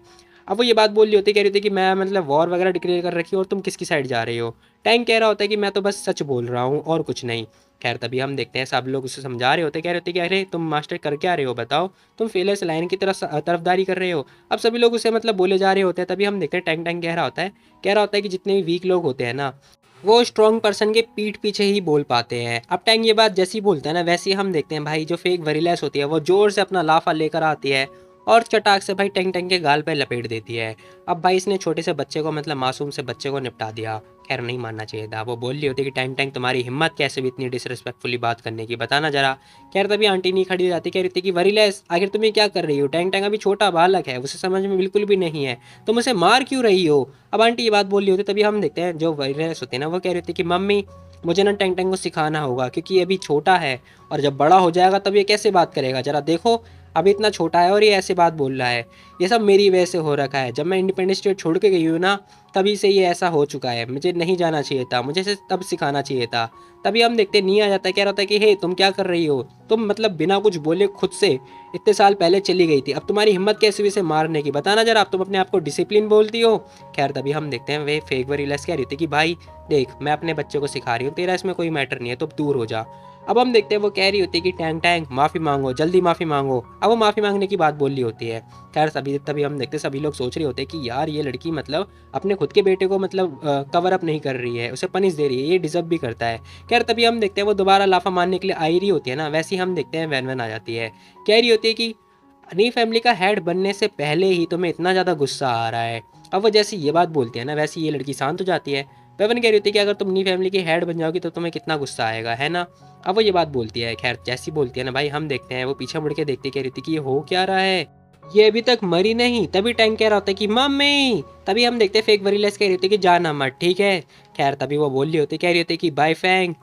अब वो ये बात बोल रही होती, कह रही थी कि मैं मतलब वॉर वगैरह डिक्लेयर कर रखी हो और तुम किसकी साइड जा रही हो। टैंक कह रहा होता है कि मैं तो बस सच बोल रहा हूँ और कुछ नहीं। खैर तभी हम देखते हैं सब लोग उसे समझा रहे होते, कह रहे होते कि अरे तुम मास्टर कर क्या रहे हो बताओ, तुम फेलियर्स लाइन की तरफदारी कर रहे हो। अब सभी लोग उसे मतलब बोले जा रहे होते हैं। तभी हम देखते हैं टैंक टैंक कह रहा होता है कि जितने भी वीक लोग होते हैं ना वो स्ट्रॉन्ग पर्सन के पीठ पीछे ही बोल पाते हैं। अब टैंक ये बात जैसी बोलता है ना वैसे ही हम देखते हैं भाई जो फेक वरीलेस होती है वो जोर से अपना लाफा लेकर आती है और चटाक से भाई टैंग टैंग के गाल पे लपेट देती है। अब भाई इसने छोटे से बच्चे को मतलब मासूम से बच्चे को निपटा दिया। खैर नहीं मानना चाहिए था। वो बोल रही होती कि टैंग टैंग तुम्हारी हिम्मत कैसे हुई इतनी डिसरिस्पेक्टफुली बात करने की, बताना जरा। खैर तभी आंटी नहीं खड़ी हो जाती, कह रही थी कि वरीलेस आखिर तुम ये क्या कर रही हो, टैंग टैंग अभी छोटा बालक है, उसे समझ में बिल्कुल भी नहीं है, तुम उसे मार क्यों रही हो। अब आंटी ये बात बोल रही होती, तभी हम देखते हैं जो वरीलेस होती है ना वो कह रही थी कि मम्मी मुझे ना टैंग टैंग को सिखाना होगा, क्योंकि ये अभी छोटा है और जब बड़ा हो जाएगा तब ये कैसे बात करेगा, जरा देखो अभी इतना छोटा है और ये ऐसे बात बोल रहा है। ये सब मेरी वजह से हो रखा है, जब मैं इंडिपेंडेंस स्टेट छोड़ के गई हूँ ना तभी से ये ऐसा हो चुका है, मुझे नहीं जाना चाहिए था, मुझे इसे तब सिखाना चाहिए था। तभी हम देखते नहीं आ जाता है, कह रहा था कि हे तुम क्या कर रही हो, तुम मतलब बिना कुछ बोले खुद से इतने साल पहले चली गई थी, अब तुम्हारी हिम्मत कैसे हुई इसे मारने की, बताना जरा, अब तुम अपने आप को डिसिप्लिन बोलती हो। खैर तभी हम देखते हैं वे फेक वरीलेस कह रही थी कि भाई देख मैं अपने बच्चे को सिखा रही हूँ, तेरा इसमें कोई मैटर नहीं है, तो दूर हो जा। अब हम देखते हैं वो कह रही होती है कि टैंग टैंग माफ़ी मांगो, जल्दी माफ़ी मांगो। अब वो माफ़ी मांगने की बात बोल रही होती है। खैर सभी तभी हम देखते सभी लोग सोच रहे होते हैं कि यार ये लड़की मतलब अपने खुद के बेटे को मतलब कवर अप नहीं कर रही है, उसे पनिश दे रही है, ये डिजर्व भी करता है। खैर तभी हम देखते हैं वो दोबारा लाफा मारने के लिए आई रही होती है ना, वैसे ही हम देखते हैं वैन वैन आ जाती है। कह रही होती है कि नी फैमिली का हेड बनने से पहले ही तुम्हें इतना ज़्यादा गुस्सा आ रहा है। अब वो जैसे ये बात बोलती है ना वैसे ये लड़की शांत हो जाती है। वेवन कह रही होती है कि अगर तुम नी फैमिली की हेड बन जाओगी तो तुम्हें कितना गुस्सा आएगा, है ना। अब वो ये बात बोलती है। खैर जैसी बोलती है ना भाई हम देखते हैं वो पीछे मुड़ के देखती, कह रही थी कि ये हो क्या रहा है, ये अभी तक मरी नहीं। तभी टैंक कह रहा होता है कि मम्मी। तभी हम देखते हैं फेक वरीलेस कह रही होती है कि जाना मत, ठीक है। खैर तभी वो बोल रही होती, कह रही होती है कि बाय फैंग,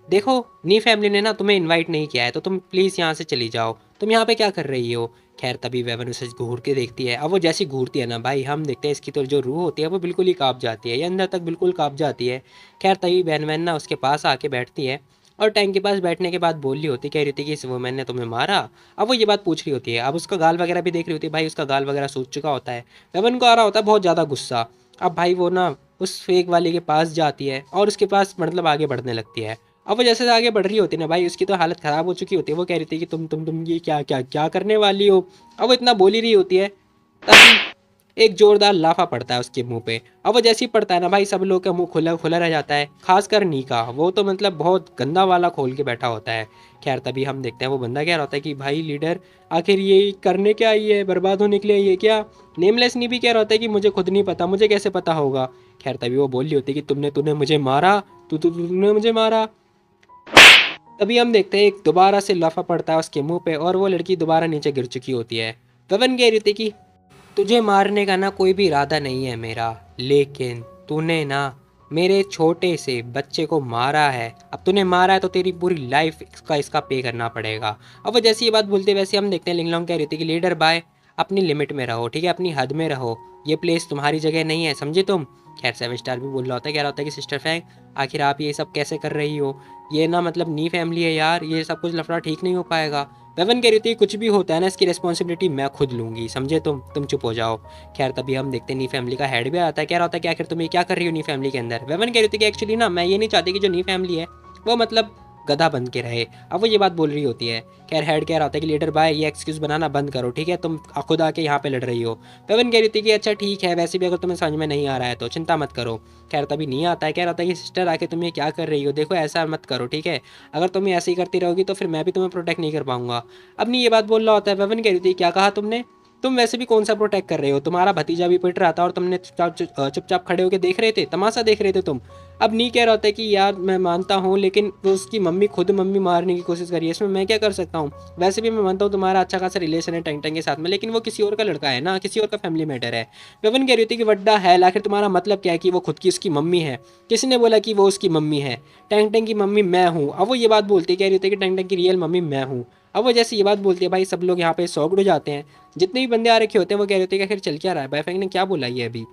देखो नी फैमिली ने ना तुम्हें इनवाइट नहीं किया है तो तुम प्लीज़ यहाँ से चली जाओ, तुम यहाँ पे क्या कर रही हो। खैर तभी वेवन उसे घूर के देखती है। अब वो जैसी घूरती है ना भाई हम देखते हैं इसकी तो जो रूह होती है वो बिल्कुल ही काँप जाती है, ये अंदर तक बिल्कुल काँप जाती है। खैर तभी वैन वैन ना उसके पास आके बैठती है और टैंक के पास बैठने के बाद बोल रही होती, कह रही थी कि इस वुमेन ने तुम्हें मारा। अब वो ये बात पूछ रही होती है, अब उसका गाल वगैरह भी देख रही होती है, भाई उसका गाल वगैरह सूज चुका होता है। वेवन को आ रहा होता है बहुत ज़्यादा गुस्सा। अब भाई वो ना उस फेक वाले के पास जाती है और उसके पास मतलब आगे बढ़ने लगती है। अब वो जैसे आगे बढ़ रही होती है ना भाई उसकी तो हालत ख़राब हो चुकी होती है, वो कह रही थी कि तुम ये क्या क्या क्या करने वाली हो। अब वो इतना बोल ही रही होती है तभी एक जोरदार लाफा पड़ता है उसके मुंह पे। अब वो जैसे ही पड़ता है ना भाई सब लोग का मुंह खुला खुला रह जाता है, खासकर नी का, वो तो मतलब बहुत गंदा वाला खोल के बैठा होता है। खैर तभी हम देखते हैं वो बंदा कह रहा होता है कि भाई लीडर आखिर ये करने क्या आई है, बर्बाद होने के लिए ये क्या। नेमलेस नी भी कह रहा होता है कि मुझे खुद नहीं पता, मुझे कैसे पता होगा। खैर तभी वो बोल रही होती है कि तुमने तूने मुझे मारा, तूने मुझे मारा। तभी हम देखते हैं एक दोबारा से लाफा पड़ता है उसके मुंह पे और वो लड़की दोबारा नीचे गिर चुकी होती है। गगन कह रही थी कि तुझे मारने का ना कोई भी इरादा नहीं है मेरा, लेकिन तूने ना मेरे छोटे से बच्चे को मारा है, अब तूने मारा है तो तेरी पूरी लाइफ इसका पे करना पड़ेगा। अब वो जैसी ये बात बोलते वैसे हम देखते हैं लिंगलोंग कह रही थी कि लीडर बाय अपनी लिमिट में रहो, ठीक है, अपनी हद में रहो, ये प्लेस तुम्हारी जगह नहीं है, समझे तुम। खैर सेवन स्टार भी बोल रहा होता है, कह रहा होता है कि सिस्टर फैंग आखिर आप ये सब कैसे कर रही हो, ये ना मतलब नी फैमिली है यार, ये सब कुछ लफड़ा ठीक नहीं हो पाएगा। वेवन कह रही थी कुछ भी होता है ना इसकी रिस्पॉन्सिबिलिटी मैं खुद लूंगी, समझे तुम चुप हो जाओ। खैर तभी हम देखते हैं नी फैमिली का हेड भी आता है, कह रहा होता है कि आखिर तुम ये क्या कर रही हो नी फैमिली के अंदर। वेवन कह रही थी कि एक्चुअली ना मैं ये नहीं चाहती कि जो नी फैमिली है वो मतलब गधा बन के रहे। अब वो ये बात बोल रही होती है। खैर हेड कह रहा होता है कि लीडर भाई ये एक्सक्यूज़ बनाना बंद करो, ठीक है, तुम खुद आके यहाँ पे लड़ रही हो। वेवन कह रही थी कि अच्छा ठीक है, वैसे भी अगर तुम्हें समझ में नहीं आ रहा है तो चिंता मत करो। खैर तभी नहीं आता है, कह रहा था कि सिस्टर आके तुम ये क्या कर रही हो, देखो ऐसा मत करो, ठीक है, अगर तुम ऐसे ही करती रहोगी तो फिर मैं भी तुम्हें प्रोटेक्ट नहीं कर पाऊंगा। अब नहीं ये बात बोल रहा होता है। वेवन कह रही थी क्या कहा तुमने, तुम वैसे भी कौन सा प्रोटेक्ट कर रहे हो, तुम्हारा भतीजा भी पिट रहा था और तुमने चुपचाप खड़े होकर देख रहे थे, तमाशा देख रहे थे तुम। अब नहीं कह रहा होता है कि यार मैं मानता हूँ लेकिन वो उसकी मम्मी खुद मम्मी मारने की कोशिश करी है, इसमें मैं क्या कर सकता हूँ। वैसे भी मैं मानता हूँ तुम्हारा अच्छा खासा रिलेशन है टैंग टैंग के साथ में, लेकिन वो किसी और का लड़का है ना, किसी और का फैमिली मैटर है। वेवन कह रही थी कि वड्डा है, आखिर तुम्हारा मतलब क्या है कि वो खुद की उसकी मम्मी है, किसने बोला कि वो उसकी मम्मी है, टैंग टैंग की मम्मी मैं हूँ। अब वो ये बात बोलती कह रही थी कि टैंग टैंग की रियल मम्मी मैं हूँ। अब वो जैसे ये बात बोलती है भाई सब लोग यहाँ पे शॉक्ड हो जाते हैं, जितने भी बंदे आ रखे होते हैं वो कह रहे होते हैं कि आखिर चल क्या रहा है, बायफैंग ने क्या बोला ये अभी।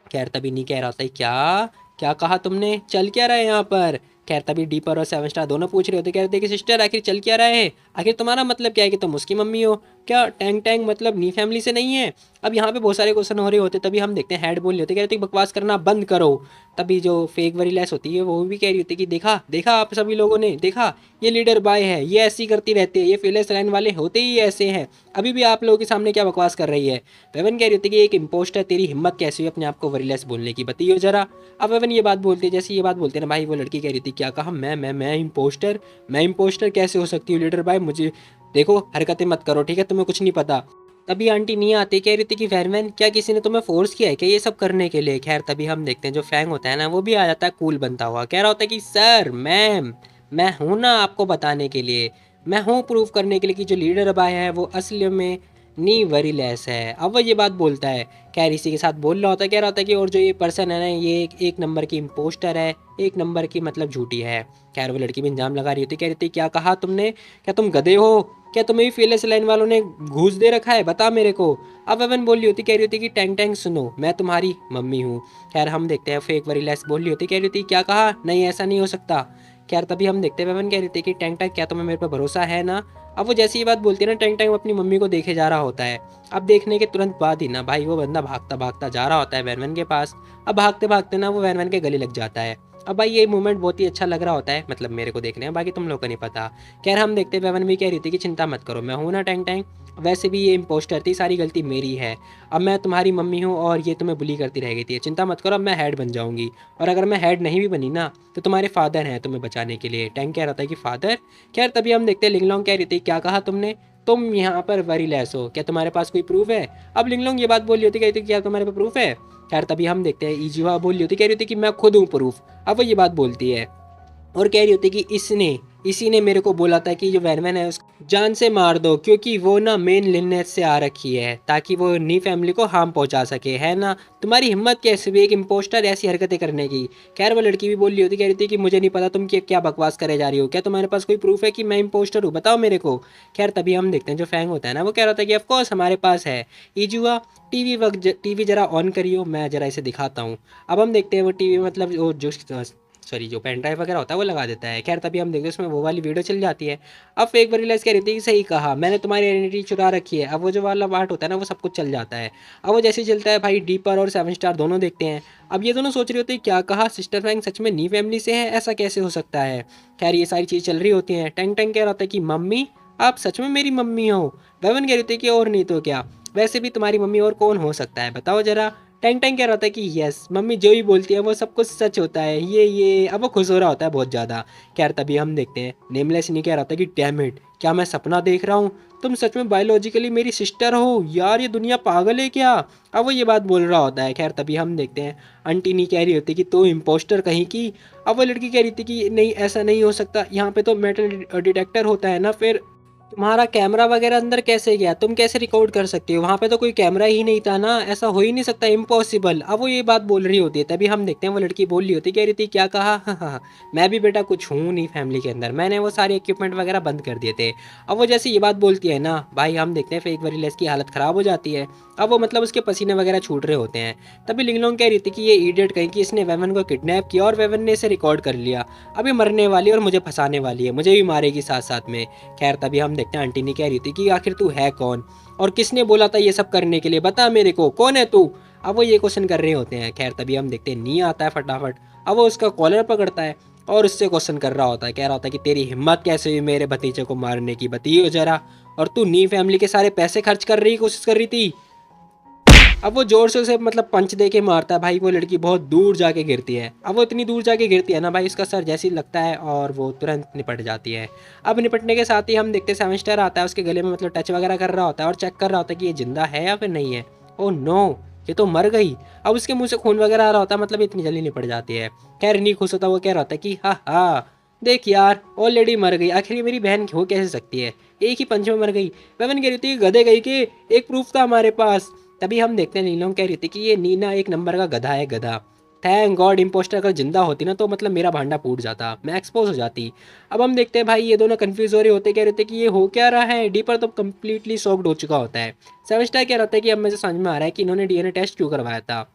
खैर तभी नहीं कह रहा होता है क्या क्या कहा तुमने, चल क्या रहा है यहाँ पर। खैर तभी डीपर और सेवन स्टार दोनों पूछ रहे होते, कह रहे थे कि सिस्टर आखिर चल क्या रहा है, आखिर तुम्हारा मतलब क्या है कि तुम उसकी मम्मी हो क्या, टैंग टैंग मतलब नी फैमिली से नहीं है। अब यहाँ पे बहुत सारे क्वेश्चन हो रहे होते, तभी हम देखते हैं हेड बोल रहे होते, कह रहे थे बकवास करना बंद करो। तभी जो फेक वरीलेस होती है वो भी कह रही होती है कि देखा देखा आप सभी लोगों ने देखा, ये लीडर बाय है, ये ऐसी करती रहती है, ये फेलेस लाइन वाले होते ही ऐसे हैं, अभी भी आप लोगों के सामने क्या बकवास कर रही है। वेवन कह रही होती है कि एक इम्पोस्टर, तेरी हिम्मत कैसी हुई अपने आप को वरीलेस बोलने की, बताइए जरा। अब वेवन ये बात बोलती है, जैसे ये बात बोलते हैं ना भाई वो लड़की कह रही थी क्या कहा, मैं इम्पोस्टर, मैं इम्पोस्टर कैसे हो सकती हूँ लीडर भाई, मुझे देखो हरकतें मत करो, ठीक है, तुम्हें कुछ नहीं पता। तभी आंटी नहीं आती, कह रही थी कि वैन क्या किसी ने तुम्हें फोर्स किया है क्या ये सब करने के लिए। खैर तभी हम देखते हैं जो फैंग होता है ना वो भी आ जाता है कूल बनता हुआ, कह रहा होता है कि सर मैम मैं हूं ना आपको बताने के लिए, मैं हूं प्रूफ करने के लिए कि जो लीडर अब आया है वो असली में नी वरी लेस है। अब वो ये बात बोलता है, खैर इसी के साथ बोल रहा होता है, कह रहा होता है कि और जो ये पर्सन है ना ये एक नंबर की इम्पोस्टर है, एक नंबर की मतलब झूठी है। खैर वो लड़की भी इंजाम लगा रही होती, कह रही थी क्या कहा तुमने, क्या तुम गधे हो, क्या तुम्हें भी फेलेस लाइन वालों ने घूस दे रखा है, बता मेरे को। अब एवन बोल रही होती, कह रही होती कि टैंग टैंग सुनो मैं तुम्हारी मम्मी हूँ। खैर हम देखते हैं फेक वरीलेस बोल रही होती, कह रही होती क्या कहा, नहीं ऐसा नहीं हो सकता। खैर तभी हम देखते हैं एवन कह रही थी कि टैंग टैंग क्या तुम्हें मेरे पे भरोसा है ना। अब वो जैसी ये बात बोलती है ना टैंग टैंग अपनी मम्मी को देखे जा रहा होता है। अब देखने के तुरंत बाद ही ना भाई वो बंदा भागता भागता जा रहा होता है वैन वैन के पास। अब भागते भागते ना वो वैन वैन के गले लग जाता है। अब भाई ये मूवमेंट बहुत ही अच्छा लग रहा होता है, मतलब मेरे को देखने में, बाकी तुम लोग को नहीं पता। खैर हम देखते हैं वेवन भी कह रही थी कि चिंता मत करो मैं हूँ ना टैंग टैंग, वैसे भी ये इम्पोस्टर थी, सारी गलती मेरी है। अब मैं तुम्हारी मम्मी हूँ और ये तुम्हें बुली करती रह गई थी, चिंता मत करो अब मैं हेड बन जाऊंगी। और अगर मैं हेड नहीं भी बनी ना तो तुम्हारे फादर हैं तुम्हें बचाने के लिए। टैंग कह रहा था कि फादर। खैर तभी हम देखते हैं लिंगलोंग कह रही थी क्या कहा तुमने, तुम यहाँ पर वरी लेस हो, क्या तुम्हारे पास कोई प्रूफ है। अब लिंगलोंग ये बात बोल रही होती, कहती क्या तुम्हारे पास प्रूफ है। खैर तभी हम देखते हैं इजुआ बोल रही होती, कह रही होती कि मैं खुद हूँ प्रूफ। अब वो ये बात बोलती है और कह रही होती कि इसने इसी ने मेरे को बोला था कि जो वैनमैन है उसको जान से मार दो, क्योंकि वो ना मेन लिनेज से आ रखी है ताकि वो नी फैमिली को हार्म पहुंचा सके, है ना। तुम्हारी हिम्मत कैसे हुई एक इम्पोस्टर ऐसी हरकतें करने की। खैर वो लड़की भी बोल रही होती, कह रही थी कि मुझे नहीं पता तुम क्या बकवास करे जा रही हो, क्या तुम्हारे पास कोई प्रूफ है कि मैं इम्पोस्टर हूँ, बताओ मेरे को। खैर तभी हम देखते हैं जो फैंग होता है ना वो कह रहा था कि ऑफकोर्स हमारे पास है। ईजुआ टीवी जरा ऑन करियो मैं जरा इसे दिखाता हूँ। अब हम देखते हैं वो टीवी मतलब वो जो सॉरी जो पेन ड्राइव वगैरह होता है वो लगा देता है। खैर तभी हम देखते हैं उसमें वो वाली वीडियो चल जाती है। अब फेक बार रियलाइज कह रही थी कि सही कहा मैंने तुम्हारी आइडेंटिटी चुरा रखी है। अब वो जो वाला पार्ट होता है ना वो सब कुछ चल जाता है। अब वो जैसे ही चलता है भाई डीपर और सेवन स्टार दोनों देखते हैं। अब ये दोनों सोच रहे होते हैं क्या कहा सिस्टर फैंग सच में नी फैमिली से है, ऐसा कैसे हो सकता है। खैर ये सारी चीज़ चल रही होती हैं। टैंग टैंग कह रहा होता है कि मम्मी आप सच में मेरी मम्मी हो। वेवन कह रही थी कि और नहीं तो क्या, वैसे भी तुम्हारी मम्मी और कौन हो सकता है बताओ जरा। टैंग टैंग कह रहा था कि यस मम्मी जो ही बोलती है वो सब कुछ सच होता है ये। अब वो खुश हो रहा होता है बहुत ज़्यादा। खैर तभी हम देखते हैं नेमलेस नहीं कह रहा था कि डैम इट क्या मैं सपना देख रहा हूँ, तुम सच में बायोलॉजिकली मेरी सिस्टर हो यार, ये दुनिया पागल है क्या। अब वो ये बात बोल रहा होता है। खैर तभी हम देखते हैं आंटी नहीं कह रही होती कि तो इम्पोस्टर कहीं की। अब वो लड़की कह रही थी कि नहीं ऐसा नहीं हो सकता, यहाँ पे तो मेटल डिटेक्टर होता है ना, फिर तुम्हारा कैमरा वगैरह अंदर कैसे गया, तुम कैसे रिकॉर्ड कर सकती हो, वहाँ पे तो कोई कैमरा ही नहीं था ना, ऐसा हो ही नहीं सकता, इम्पॉसिबल। अब वो ये बात बोल रही होती है तभी हम देखते हैं वो लड़की बोल रही होती, कह रही थी क्या कहा हाँ हाँ हाँ, मैं भी बेटा कुछ हूँ नहीं फैमिली के अंदर, मैंने वो सारे इक्विपमेंट वगैरह बंद कर दिए थे। अब वो जैसे ये बात बोलती है ना भाई हम देखते हैं फेक वरीलेस की हालत ख़राब हो जाती है। अब वो मतलब उसके पसीने वगैरह छूट रहे होते हैं। तभी लिंगलोंग कह रही थी कि ये इडियट कहीं कि इसने वेवन को किडनैप किया और वेवन ने इसे रिकॉर्ड कर लिया, अभी मरने वाली है और मुझे फंसाने वाली है, मुझे भी मारेगी साथ साथ में। खैर तभी हम देखते हैं आंटी ने कह रही थी कि आखिर तू है कौन और किसने बोला था ये सब करने के लिए, बता मेरे को कौन है तू। अब वो ये क्वेश्चन कर रहे होते हैं। खैर तभी हम देखते हैं नी आता है फटाफट। अब वो उसका कॉलर पकड़ता है और उससे क्वेश्चन कर रहा होता है, कह रहा होता है कि तेरी हिम्मत कैसे हुई मेरे भतीजे को मारने की, बताइए जरा, और तू नी फैमिली के सारे पैसे खर्च कर रही कोशिश कर रही थी। अब वो जोर से उसे मतलब पंच दे के मारता है भाई, वो लड़की बहुत दूर जाके गिरती है। अब वो इतनी दूर जाके गिरती है ना भाई उसका सर जैसे ही लगता है और वो तुरंत निपट जाती है। अब निपटने के साथ ही हम देखते हैं सेवन स्टार आता है, उसके गले में मतलब टच वगैरह कर रहा होता है और चेक कर रहा होता है कि ये जिंदा है या फिर नहीं है। ओ नो ये तो मर गई। अब उसके मुंह से खून वगैरह आ रहा होता है, मतलब इतनी जल्दी निपट जाती है। खैर नहीं खुश होता, वो कह रहा होता है कि हा हा देख यार ऑलरेडी मर गई, आखिर ये मेरी बहन हो कैसे सकती है, एक ही पंच में मर गई। वेवन कह रही थी गधे गई कि एक प्रूफ था हमारे पास। तभी हम देखते हैं नीलोंग कह रही थी कि ये नीना एक नंबर का गधा है गधा। थैंक गॉड इम्पोस्टर अगर जिंदा होती ना तो मतलब मेरा भांडा फूट जाता, मैं एक्सपोज हो जाती। अब हम देखते हैं भाई ये दोनों कंफ्यूज हो रहे होते, कह रहे थे कि ये हो क्या रहा है। डीपर तो कम्प्लीटली शॉक्ड हो चुका होता है। सेवन स्टार कह रहा होता है कि अब मुझे समझ में आ रहा है कि इन्होंने डीएनए टेस्ट क्यों करवाया था।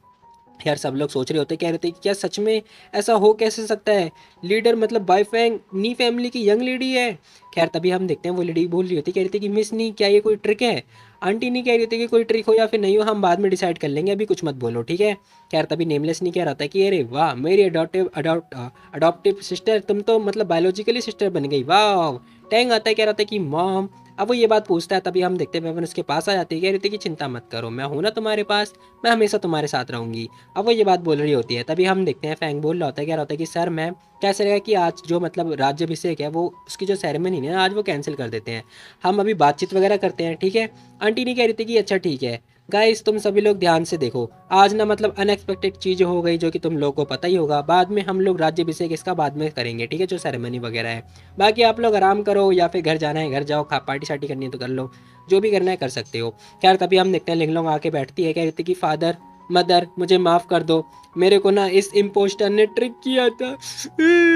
यार सब लोग सोच रहे होते, कह रहे थे कि क्या सच में ऐसा हो कैसे सकता है, लीडर मतलब बाईफैंग नी फैमिली की यंग लेडी है। खैर तभी हम देखते हैं वो लेडी बोल रही होती, कह रही थी कि मिस नी क्या ये कोई ट्रिक है। आंटी नहीं कह रही थी कि कोई ट्रिक हो या फिर नहीं हो हम बाद में डिसाइड कर लेंगे, अभी कुछ मत बोलो ठीक है। खैर तभी नेमलेस नहीं कह रहा था कि अरे वाह मेरी अडॉप्टिव सिस्टर, तुम तो मतलब बायोलॉजिकली सिस्टर बन गई, वाह टैंग आता है, कह रहा था कि मॉम। अब वो ये बात पूछता है, तभी हम देखते हैं वेवन उसके पास आ जाती है, कह रही थी कि चिंता मत करो, मैं हूँ ना तुम्हारे पास, मैं हमेशा तुम्हारे साथ रहूँगी। अब वो ये बात बोल रही होती है, तभी हम देखते हैं फैंग बोल रहा होता है, कह रहा होता है कि सर मैं कैसे रहेगा कि आज जो मतलब राज्याभिषेक है वो उसकी जो सेरेमनी है ना आज वो कैंसिल कर देते हैं, हम अभी बातचीत वगैरह करते हैं, ठीक है। आंटी नहीं कह रही थी कि अच्छा ठीक है। गाइस तुम सभी लोग ध्यान से देखो, आज ना मतलब अनएक्सपेक्टेड चीज़ हो गई जो कि तुम लोगों को पता ही होगा, बाद में हम लोग राज्याभिषेक इसका बाद में करेंगे, ठीक है, जो सेरेमनी वगैरह है। बाकी आप लोग आराम करो या फिर घर जाना है घर जाओ, खा पार्टी शार्टी करनी है तो कर लो, जो भी करना है कर सकते हो। खैर तभी हम देखते हैं लिंगलोंग आके बैठती है, कह रही थी कि फादर मदर मुझे माफ़ कर दो, मेरे को ना इस इम्पोस्टर ने ट्रिक किया था।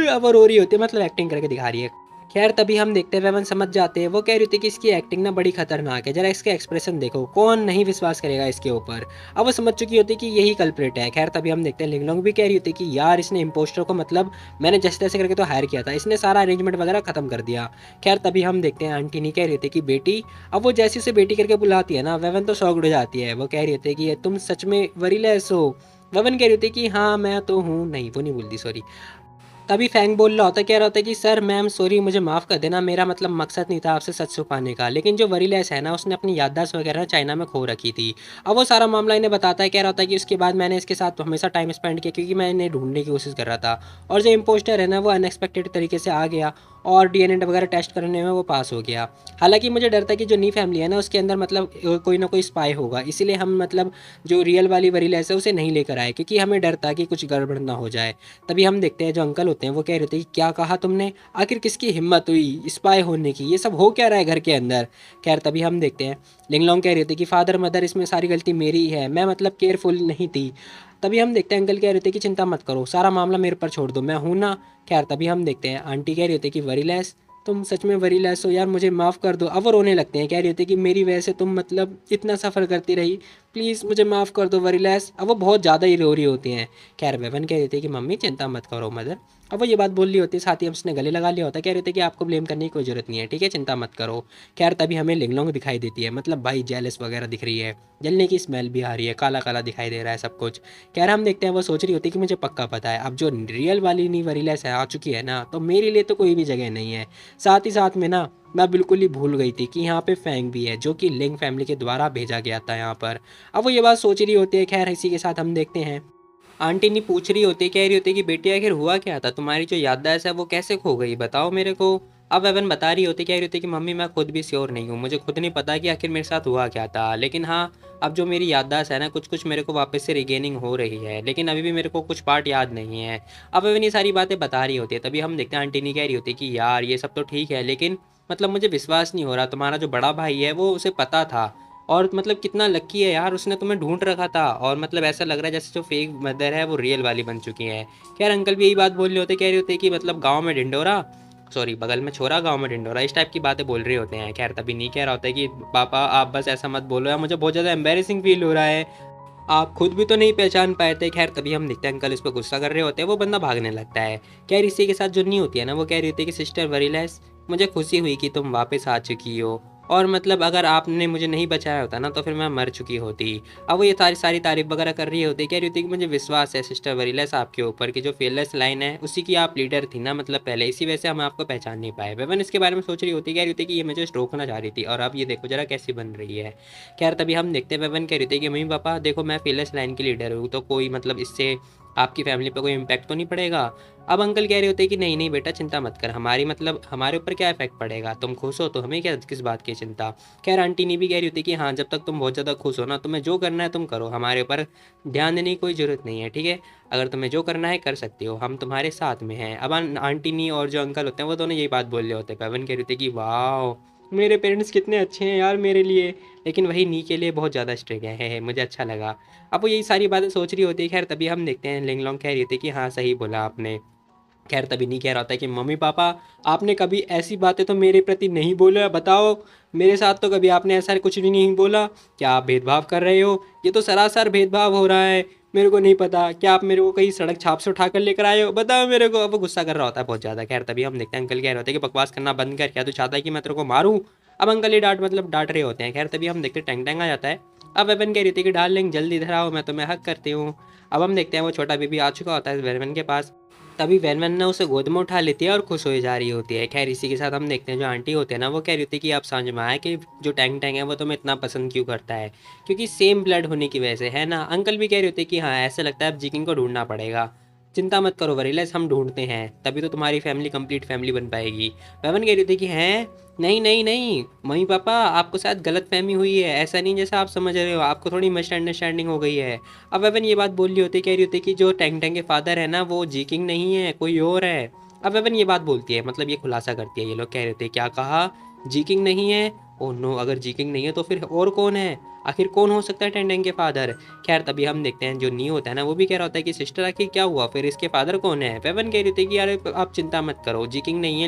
अब वो रो रही होती है, मतलब एक्टिंग करके दिखा रही है। खैर तभी हम देखते हैं वेवन समझ जाते हैं, वो कह रही थी कि इसकी एक्टिंग ना बड़ी खतरनाक है, जरा इसके एक्सप्रेशन देखो, कौन नहीं विश्वास करेगा इसके ऊपर। अब वो समझ चुकी होती कि यही कल्प्रिट है। खैर तभी हम देखते हैं लिंगलोंग भी कह रही होती कि यार इसने इम्पोस्टर को मतलब मैंने जैसे तैसे करके तो हायर किया था, इसने सारा अरेंजमेंट वगैरह खत्म कर दिया। खैर तभी हम देखते हैं आंटी नहीं कह रही थी कि बेटी। अब वो जैसे उसे बेटी करके बुलाती है ना, वेवन तो शॉक्ड हो जाती है, वो कह रही होती है कि तुम सच में वरीलेस हो। वेवन कह रही होती कि हाँ मैं तो हूँ, नहीं वो नहीं बोलती सॉरी। तभी फैंग बोल रहा होता है, कह रहा होता है कि सर मैम सॉरी मुझे माफ़ कर देना, मेरा मतलब मकसद नहीं था आपसे सच छुपाने का, लेकिन जो वरीलेस है ना उसने अपनी याददाश्त वगैरह चाइना में खो रखी थी। अब वो सारा मामला इन्हें बताता है, कह रहा होता है कि उसके बाद मैंने इसके साथ हमेशा टाइम स्पेंड किया क्योंकि मैं इन्हें ढूंढने की कोशिश कर रहा था, और जो इम्पोस्टर है ना वो अनएक्सपेक्टेड तरीके से आ गया और डीएनए वगैरह टेस्ट करने में वो पास हो गया। हालांकि मुझे डर था कि जो नी फैमिली है ना उसके अंदर मतलब कोई ना कोई स्पाई होगा, इसीलिए हम मतलब जो रियल वाली वरीलेस है उसे नहीं लेकर आए क्योंकि हमें डर था कि कुछ गड़बड़ ना हो जाए। तभी हम देखते हैं जो अंकल होते हैं वो कह रहे थे कि क्या कहा तुमने, आखिर किसकी हिम्मत हुई स्पाई होने की, ये सब हो क्या रहा है घर के अंदर। खैर तभी हम देखते हैं लिंगलोंग कह रहे थे कि फादर मदर इसमें सारी गलती मेरी ही है, मैं मतलब केयरफुल नहीं थी। तभी हम देखते हैं अंकल कह रहे थे कि चिंता मत करो, सारा मामला मेरे पर छोड़ दो, मैं हूं ना। खैर तभी हम देखते हैं आंटी कह रहे थे कि वरीलेस, तुम सच में वरीलेस हो यार, मुझे माफ़ कर दो। अब वो रोने लगते हैं, कह रहे थे कि मेरी वजह से तुम मतलब इतना सफ़र करती रही, प्लीज़ मुझे माफ़ कर दो वरीलेस। अब वो बहुत ज़्यादा ही रो रही होती हैं। खैर वेवन कह रहे थे कि मम्मी चिंता मत करो मदर। अब वो ये बात बोल रही होती है, साथ ही हम उसने गले लगा लिया होता है, कह रहे थे कि आपको ब्लेम करने की कोई ज़रूरत नहीं है, ठीक है चिंता मत करो। खैर तभी हमें लिंगलोंग दिखाई देती है, मतलब भाई जेलस वगैरह दिख रही है, जलने की स्मेल भी आ रही है, काला काला दिखाई दे रहा है सब कुछ। खैर हम देखते हैं वो सोच रही होती है कि मुझे पक्का पता है अब जो रियल वाली नी वरीलेस है आ चुकी है ना, तो मेरे लिए तो कोई भी जगह नहीं है। साथ ही साथ में ना मैं बिल्कुल ही भूल गई थी कि यहाँ पे फैंग भी है जो कि लिंग फैमिली के द्वारा भेजा गया था यहाँ पर। अब वो ये बात सोच रही होती है। खैर इसी के साथ हम देखते हैं आंटी नहीं पूछ रही होती, कह रही होती है कि बेटी आखिर हुआ क्या था, तुम्हारी जो याददाश्त है वो कैसे खो गई, बताओ मेरे को। अब एवन बता रही होती, कह रही होती कि मम्मी मैं खुद भी श्योर नहीं हूँ, मुझे खुद नहीं पता कि आखिर मेरे साथ हुआ क्या था, लेकिन हाँ अब जो मेरी याददाश्त है ना कुछ कुछ मेरे को वापस से रिगेनिंग हो रही है, लेकिन अभी भी मेरे को कुछ पार्ट याद नहीं है। अब एवन ये सारी बातें बता रही होती है, तभी हम देखते हैं आंटी नहीं कह रही होती कि यार ये सब तो ठीक है, लेकिन मतलब मुझे विश्वास नहीं हो रहा, तुम्हारा जो बड़ा भाई है वो उसे पता था, और मतलब कितना लकी है यार, उसने तुम्हें ढूंढ रखा था, और मतलब ऐसा लग रहा है जैसे जो फेक मदर है वो रियल वाली बन चुकी है। खैर अंकल भी यही बात बोल रहे होते, कह रहे होते कि मतलब गांव में ढिंडोरा, सॉरी बगल में छोरा गांव में ढिंडोरा, इस टाइप की बातें बोल रहे होते हैं। खैर तभी नहीं कह रहा होता है कि पापा आप बस ऐसा मत बोलो यार, मुझे बहुत ज़्यादा एम्बेरसिंग फील हो रहा है, आप खुद भी तो नहीं पहचान पाए थे। खैर तभी हम देखते हैं अंकल इस पर गुस्सा कर रहे होते हैं, वो बंदा भागने लगता है। खैर इसी के साथ जो नहीं होती है ना वो कह रही होती है कि सिस्टर वरीलेस मुझे खुशी हुई कि तुम वापस आ चुकी हो, और मतलब अगर आपने मुझे नहीं बचाया होता ना तो फिर मैं मर चुकी होती। अब वो ये सारी सारी तारीफ वगैरह कर रही होती, कह रही होती कि मुझे विश्वास है सिस्टर वरीलेस आपके ऊपर कि जो फेयरलेस लाइन है उसी की आप लीडर थी ना, मतलब पहले इसी वजह से हम आपको पहचान नहीं पाए। वेवन इसके बारे में सोच रही होती, कह रही होती कि ये मुझे रोकना चाह रही थी और अब ये देखो जरा कैसी बन रही है। खैर तभी हम देखते हैं वेवन कह रही थी कि मम्मी पापा देखो मैं फेयरलेस लाइन की लीडर हूँ, तो कोई मतलब इससे आपकी फैमिली पे कोई इम्पैक्ट तो नहीं पड़ेगा। अब अंकल कह रहे होते हैं कि नहीं नहीं बेटा चिंता मत कर, हमारी मतलब हमारे ऊपर क्या इफेक्ट पड़ेगा, तुम खुश हो तो हमें क्या किस बात की चिंता। खैर आंटी ने भी कह रही होती कि हाँ जब तक तुम बहुत ज़्यादा खुश हो ना, तुम्हें जो करना है तुम करो, हमारे ऊपर ध्यान देने की कोई ज़रूरत नहीं है, ठीक है, अगर तुम्हें जो करना है कर सकती हो, हम तुम्हारे साथ में हैं। अब आंटी नी और जो अंकल होते हैं वो दोनों यही बात बोल रहे होते हैं। पवन कह रही थी कि वाह मेरे पेरेंट्स कितने अच्छे हैं यार मेरे लिए, लेकिन वही नी के लिए बहुत ज़्यादा स्ट्रिक्ट है, मुझे अच्छा लगा। अब वो यही सारी बातें सोच रही होती है। खैर तभी हम देखते हैं लिंगलोंग कह रही थी कि हाँ सही बोला आपने। खैर तभी नहीं कह रहा होता है कि मम्मी पापा आपने कभी ऐसी बातें तो मेरे प्रति नहीं बोला, बताओ मेरे साथ तो कभी आपने ऐसा कुछ भी नहीं बोला, क्या आप भेदभाव कर रहे हो, ये तो सरासर भेदभाव हो रहा है, मेरे को नहीं पता, क्या आप मेरे को कहीं सड़क छाप से उठा कर लेकर आए हो, बताओ मेरे को। अब वो गुस्सा कर रहा होता है बहुत ज़्यादा। खैर तभी हम देखते हैं अंकल कह रहे होते हैं कि बकवास करना बंद कर, क्या तू चाहता है कि मैं तेरे को मारूं। अब अंकल ये डांट रहे होते हैं। खैर तभी हम देखते हैं टैंग टैंग आ जाता है। अब वेवन कह रही थी कि डार्लिंग जल्दी इधर आओ, मैं तुम्हें हक करती हूँ। अब हम देखते हैं वो छोटा बेबी आ चुका होता है वेवन के पास। तभी वैन-वैन ना उसे गोद में उठा लेती है और खुश होए जा रही होती है। ख़ैर इसी के साथ हम देखते हैं जो आंटी होते हैं ना, वो कह रही होती है कि अब समझ में आया कि जो टैंग-टैंग है वो तुम्हें इतना पसंद क्यों करता है, क्योंकि सेम ब्लड होने की वजह से, है ना? अंकल भी कह रहे होते हैं कि हाँ, ऐसा लगता है अब जिकिन को ढूँढना पड़ेगा। चिंता मत करो वरीलेस, हम ढूँढते हैं, तभी तो तुम्हारी फैमिली कंप्लीट फैमिली बन पाएगी। पवन कह रही थी कि हैं? नहीं, नहीं, नहीं, मम्मी-पापा आपको शायद गलतफ़हमी हुई है, ऐसा नहीं जैसा आप समझ रहे हो, आपको थोड़ी मिसअंडरस्टैंडिंग हो गई है। अब एवन ये बात बोल रही होती है, कह रही होती है कि जो टैंग टैंग के फादर है ना, वो जी किंग नहीं है, कोई और है। अब एवन ये बात बोलती है, मतलब ये खुलासा करती है, ये लोग कह रहे थे क्या कहा? जी किंग नहीं है? Oh no! अगर जी किंग नहीं है तो फिर और कौन है? आखिर कौन हो सकता है टैंग टैंग के फादर? खैर तभी हम देखते हैं जो नियो होता है ना, वो भी कह रहा होता है कि सिस्टर आखिर क्या हुआ? फिर इसके फादर कौन है? वेवन कह रही थी कि यार आप चिंता मत करो, जी किंग नहीं है,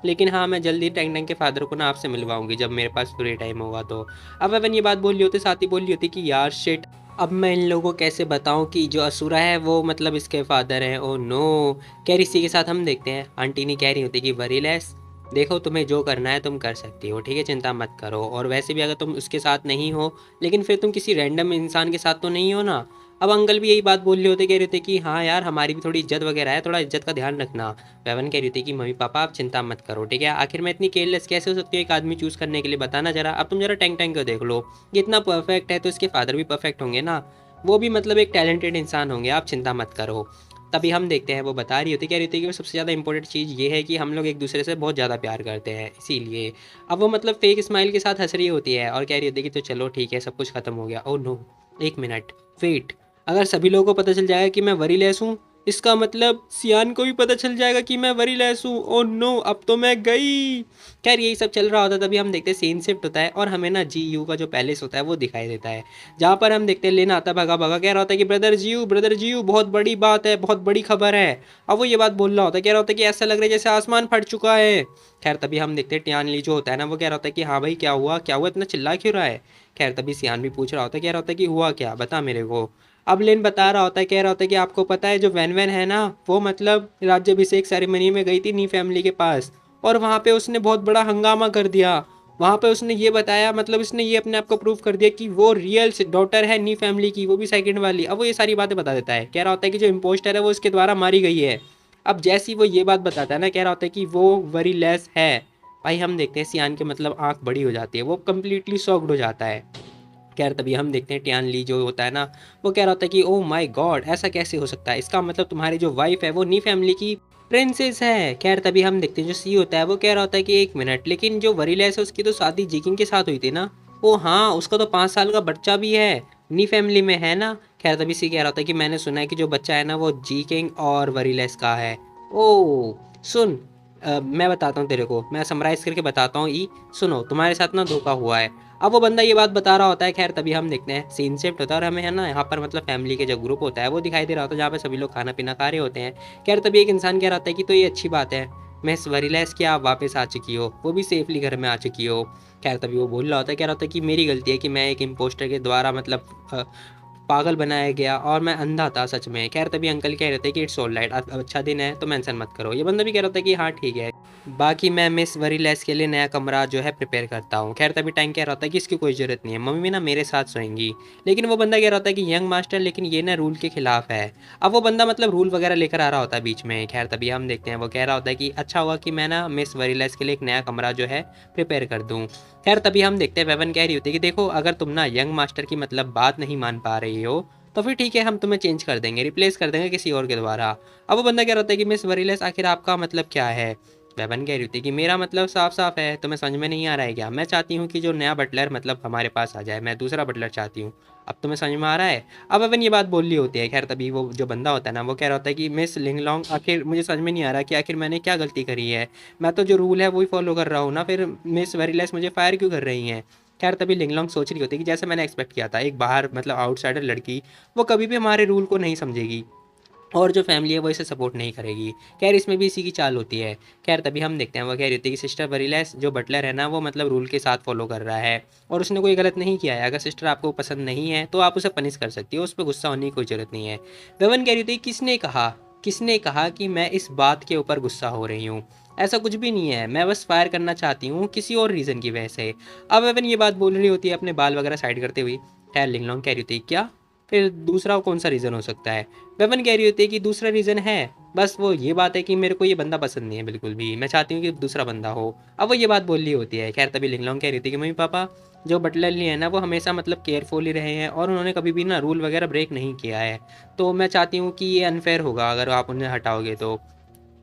लेकिन हाँ, मैं जल्दी टैंग टैंग के फादर को ना आपसे मिलवाऊँगी जब मेरे पास फ्री टाइम होगा तो। अब वेवन ये बात बोल रही होती, साथ ही बोल रही होती कि यार शिट! अब मैं इन लोगों को कैसे बताऊँ कि जो असुरा है वो मतलब इसके फादर हैं, ओह नो! खैर इसी के साथ हम देखते हैं आंटी नहीं कह रही होती कि वरीलेस देखो तुम्हें जो करना है तुम कर सकती हो, ठीक है? चिंता मत करो और वैसे भी अगर तुम उसके साथ नहीं हो, लेकिन फिर तुम किसी रैंडम इंसान के साथ तो नहीं हो ना? अब अंकल भी यही बात बोल रहे होते, कह रहे थे कि हाँ यार हमारी भी थोड़ी इज़्ज़त वगैरह है, थोड़ा इज़्ज़त का ध्यान रखना। पवन कह रही थी कि मम्मी-पापा आप चिंता मत करो, ठीक है? आखिर मैं इतनी केयरलेस कैसे हो सकती हूँ एक आदमी चूज़ करने के लिए बताना ज़रा? अब तुम ज़रा टैंग टैंग को देख लो, ये इतना परफेक्ट है तो इसके फादर भी परफेक्ट होंगे ना? वो भी मतलब एक टैलेंटेड इंसान होंगे, आप चिंता मत करो। तभी हम देखते हैं वो बता रही होती, कह रही थी कि वो सबसे ज़्यादा इंपॉर्टेंट चीज़ ये है कि हम लोग एक दूसरे से बहुत ज़्यादा प्यार करते हैं, इसीलिए। अब वो मतलब फेक स्माइल के साथ हँस रही होती है और कह रही होती है कि तो चलो ठीक है, सब कुछ खत्म हो गया। Oh no! 1 मिनट, वेट, अगर सभी लोगों को पता चल जाएगा कि मैं वरीलेस हूँ, इसका मतलब सियान को भी पता चल जाएगा कि मैं वरीलेस हूँ। Oh no! अब तो मैं गई। खैर यही सब चल रहा होता है, तभी हम देखते हैं सीन शिफ्ट होता है और हमें ना जीयू का जो पैलेस होता है वो दिखाई देता है। जहाँ पर हम देखते हैं लिन आता है भगा-भगा, कह रहा होता है कि ब्रदर जियू बहुत बड़ी बात है, बहुत बड़ी खबर है। अब वो ये बात बोल रहा होता है, कह रहा होता है कि ऐसा लग रहा है जैसे आसमान फट चुका है। खैर तभी हम देखते हैं टियान ली जो होता है ना, वो कह रहा होता है कि हाँ भाई क्या हुआ? क्या हुआ? इतना चिल्ला क्यों रहा है? खैर तभी सियान भी पूछ रहा होता है, कह रहा होता है कि हुआ क्या? बता मेरे को। अब लिन बता रहा होता है, कह रहा होता है कि आपको पता है जो वैन-वैन है ना, वो मतलब राज्याभिषेक सेरेमनी में गई थी नी फैमिली के पास और वहाँ पे उसने बहुत बड़ा हंगामा कर दिया। वहाँ पे उसने ये बताया, मतलब उसने ये अपने आप को प्रूव कर दिया कि वो रियल डॉटर है नी फैमिली की, वो भी सेकंड वाली। अब वो ये सारी बातें बता देता है, कह रहा होता है कि जो इम्पोस्टर है वो इसके द्वारा मारी गई है। अब जैसे ही वो ये बात बताता है ना, कह रहा होता है कि वो वेरी लेस है। भाई हम देखते हैं सियान के मतलब आंख बड़ी हो जाती है, वो कम्प्लीटली शॉक्ड हो जाता है। खैर तभी हम देखते हैं टियान ली जो होता है ना, वो कह रहा होता है कि ओह माय गॉड, ऐसा कैसे हो सकता है? इसका मतलब तुम्हारी जो वाइफ है वो नी फैमिली की प्रिंसेस है। खैर तभी हम देखते हैं जो सी होता है वो कह रहा होता है कि 1 मिनट, लेकिन जो वरीलेस है उसकी तो शादी जिकिन के साथ हुई थी ना? ओह हाँ, उसका तो 5 साल का बच्चा भी है, नी फैमिली में है ना? खैर तभी सी कह रहा होता है कि मैंने सुना है कि जो बच्चा है ना वो जी किंग और वरीलेस का है। ओह! सुन, मैं बताता हूँ तेरे को, मैं समराइज़ करके बताता हूँ ई, सुनो तुम्हारे साथ ना धोखा हुआ है। अब वो बंदा ये बात बता रहा होता है, खैर तभी हम देखते हैं सीन शिफ्ट होता है और हमें है ना यहाँ पर मतलब फैमिली के जो ग्रुप होता है वो दिखाई दे रहा होता है, जहाँ पे सभी लोग खाना पीना खा रहे होते हैं। खैर तभी एक इंसान कह रहा होता है कि तो ये अच्छी बात है, मिस वरीलेस कि आप वापस आ चुकी हो, वो भी सेफली घर में आ चुकी हो। खैर तभी वो बोल रहा होता है, कह रहा होता है कि मेरी गलती है कि मैं एक इम्पोस्टर के द्वारा मतलब पागल बनाया गया और मैं अंधा था सच में। खैर तभी अंकल कह रहे थे कि इट्स ऑलराइट, अच्छा दिन है तो मेंशन मत करो। ये बंदा भी कह रहा था कि हाँ ठीक है, बाकी मैं मिस वरीलेस के लिए नया कमरा जो है प्रिपेयर करता हूँ। खैर तभी टैंक कह रहा था कि इसकी कोई ज़रूरत नहीं है, मम्मी ना मेरे साथ सोएंगी। लेकिन वो बंदा कह रहा था कि यंग मास्टर, लेकिन ये ना रूल के खिलाफ है। अब वो बंदा मतलब रूल वगैरह लेकर आ रहा होता है बीच में। खैर तभी हम देखते हैं वो कह रहा होता है कि अच्छा होगा कि मैं ना मिस वरीलेस के लिए एक नया कमरा जो है प्रिपेयर कर दूँ। खैर तभी हम देखते हैं वेवन कह रही होती है कि देखो अगर तुम ना यंग मास्टर की मतलब बात नहीं मान पा रही हो तो फिर ठीक है, हम तुम्हें चेंज कर देंगे, रिप्लेस कर देंगे किसी और के द्वारा। अब वो बंदा कह रहा होता है कि मिस वरीलेस आखिर आपका मतलब क्या है? वेवन कह रही होती है कि मेरा मतलब साफ-साफ है, तुम्हें समझ में नहीं आ रहा है क्या? मैं चाहती हूँ कि जो नया बटलर मतलब हमारे पास आ जाए, मैं दूसरा बटलर चाहती हूँ। अब तुम्हें समझ में आ रहा है? अब वेवन ये बात बोल रही होती है, खैर तभी वो जो बंदा होता है ना, वो कह रहा होता है कि मिस लिंगलोंग आखिर मुझे समझ में नहीं आ रहा कि आखिर मैंने क्या गलती करी है? मैं तो जो रूल है वही फॉलो कर रहा हूँ ना, फिर मिस वेरीलेस मुझे फायर क्यों कर रही हैं? खैर तभी लिंगलोंग सोच रही होती है कि जैसे मैंने एक्सपेक्ट किया था, एक बाहर मतलब आउटसाइडर लड़की, वो कभी भी हमारे रूल को नहीं समझेगी और जो फैमिली है वो इसे सपोर्ट नहीं करेगी। खैर इसमें भी इसी की चाल होती है। खैर तभी हम देखते हैं वो कह रही होती है कि सिस्टर वरीलेस जो बटलर है ना, वो मतलब रूल के साथ फॉलो कर रहा है और उसने कोई गलत नहीं किया है। अगर सिस्टर आपको पसंद नहीं है तो आप उसे पनिश कर सकती हो, उस पर गुस्सा होने की कोई ज़रूरत नहीं है। वेवन कह रही थी किसने कहा कि मैं इस बात के ऊपर गुस्सा हो रही हूँ? ऐसा कुछ भी नहीं है, मैं बस फायर करना चाहती हूँ किसी और रीज़न की वजह से। अब वेवन ये बात बोल रही होती है अपने बाल वगैरह साइड करते हुए। खैर लिंगलोंग कह रही होती है क्या? फिर दूसरा कौन सा रीज़न हो सकता है? वेवन कह रही होती है कि दूसरा रीज़न है, बस वो ये बात है कि मेरे को ये बंदा पसंद नहीं है बिल्कुल भी, मैं चाहती हूँ कि दूसरा बंदा हो। अब वो ये बात बोल रही होती है। खैर तभी लिंगलोंग कह रही थी कि मम्मी-पापा जो बटलर ली है ना, वो हमेशा मतलब केयरफुल ही रहे हैं और उन्होंने कभी भी ना रूल वगैरह ब्रेक नहीं किया है। तो मैं चाहती हूँ कि ये अनफ़ेयर होगा अगर आप उन्हें हटाओगे तो।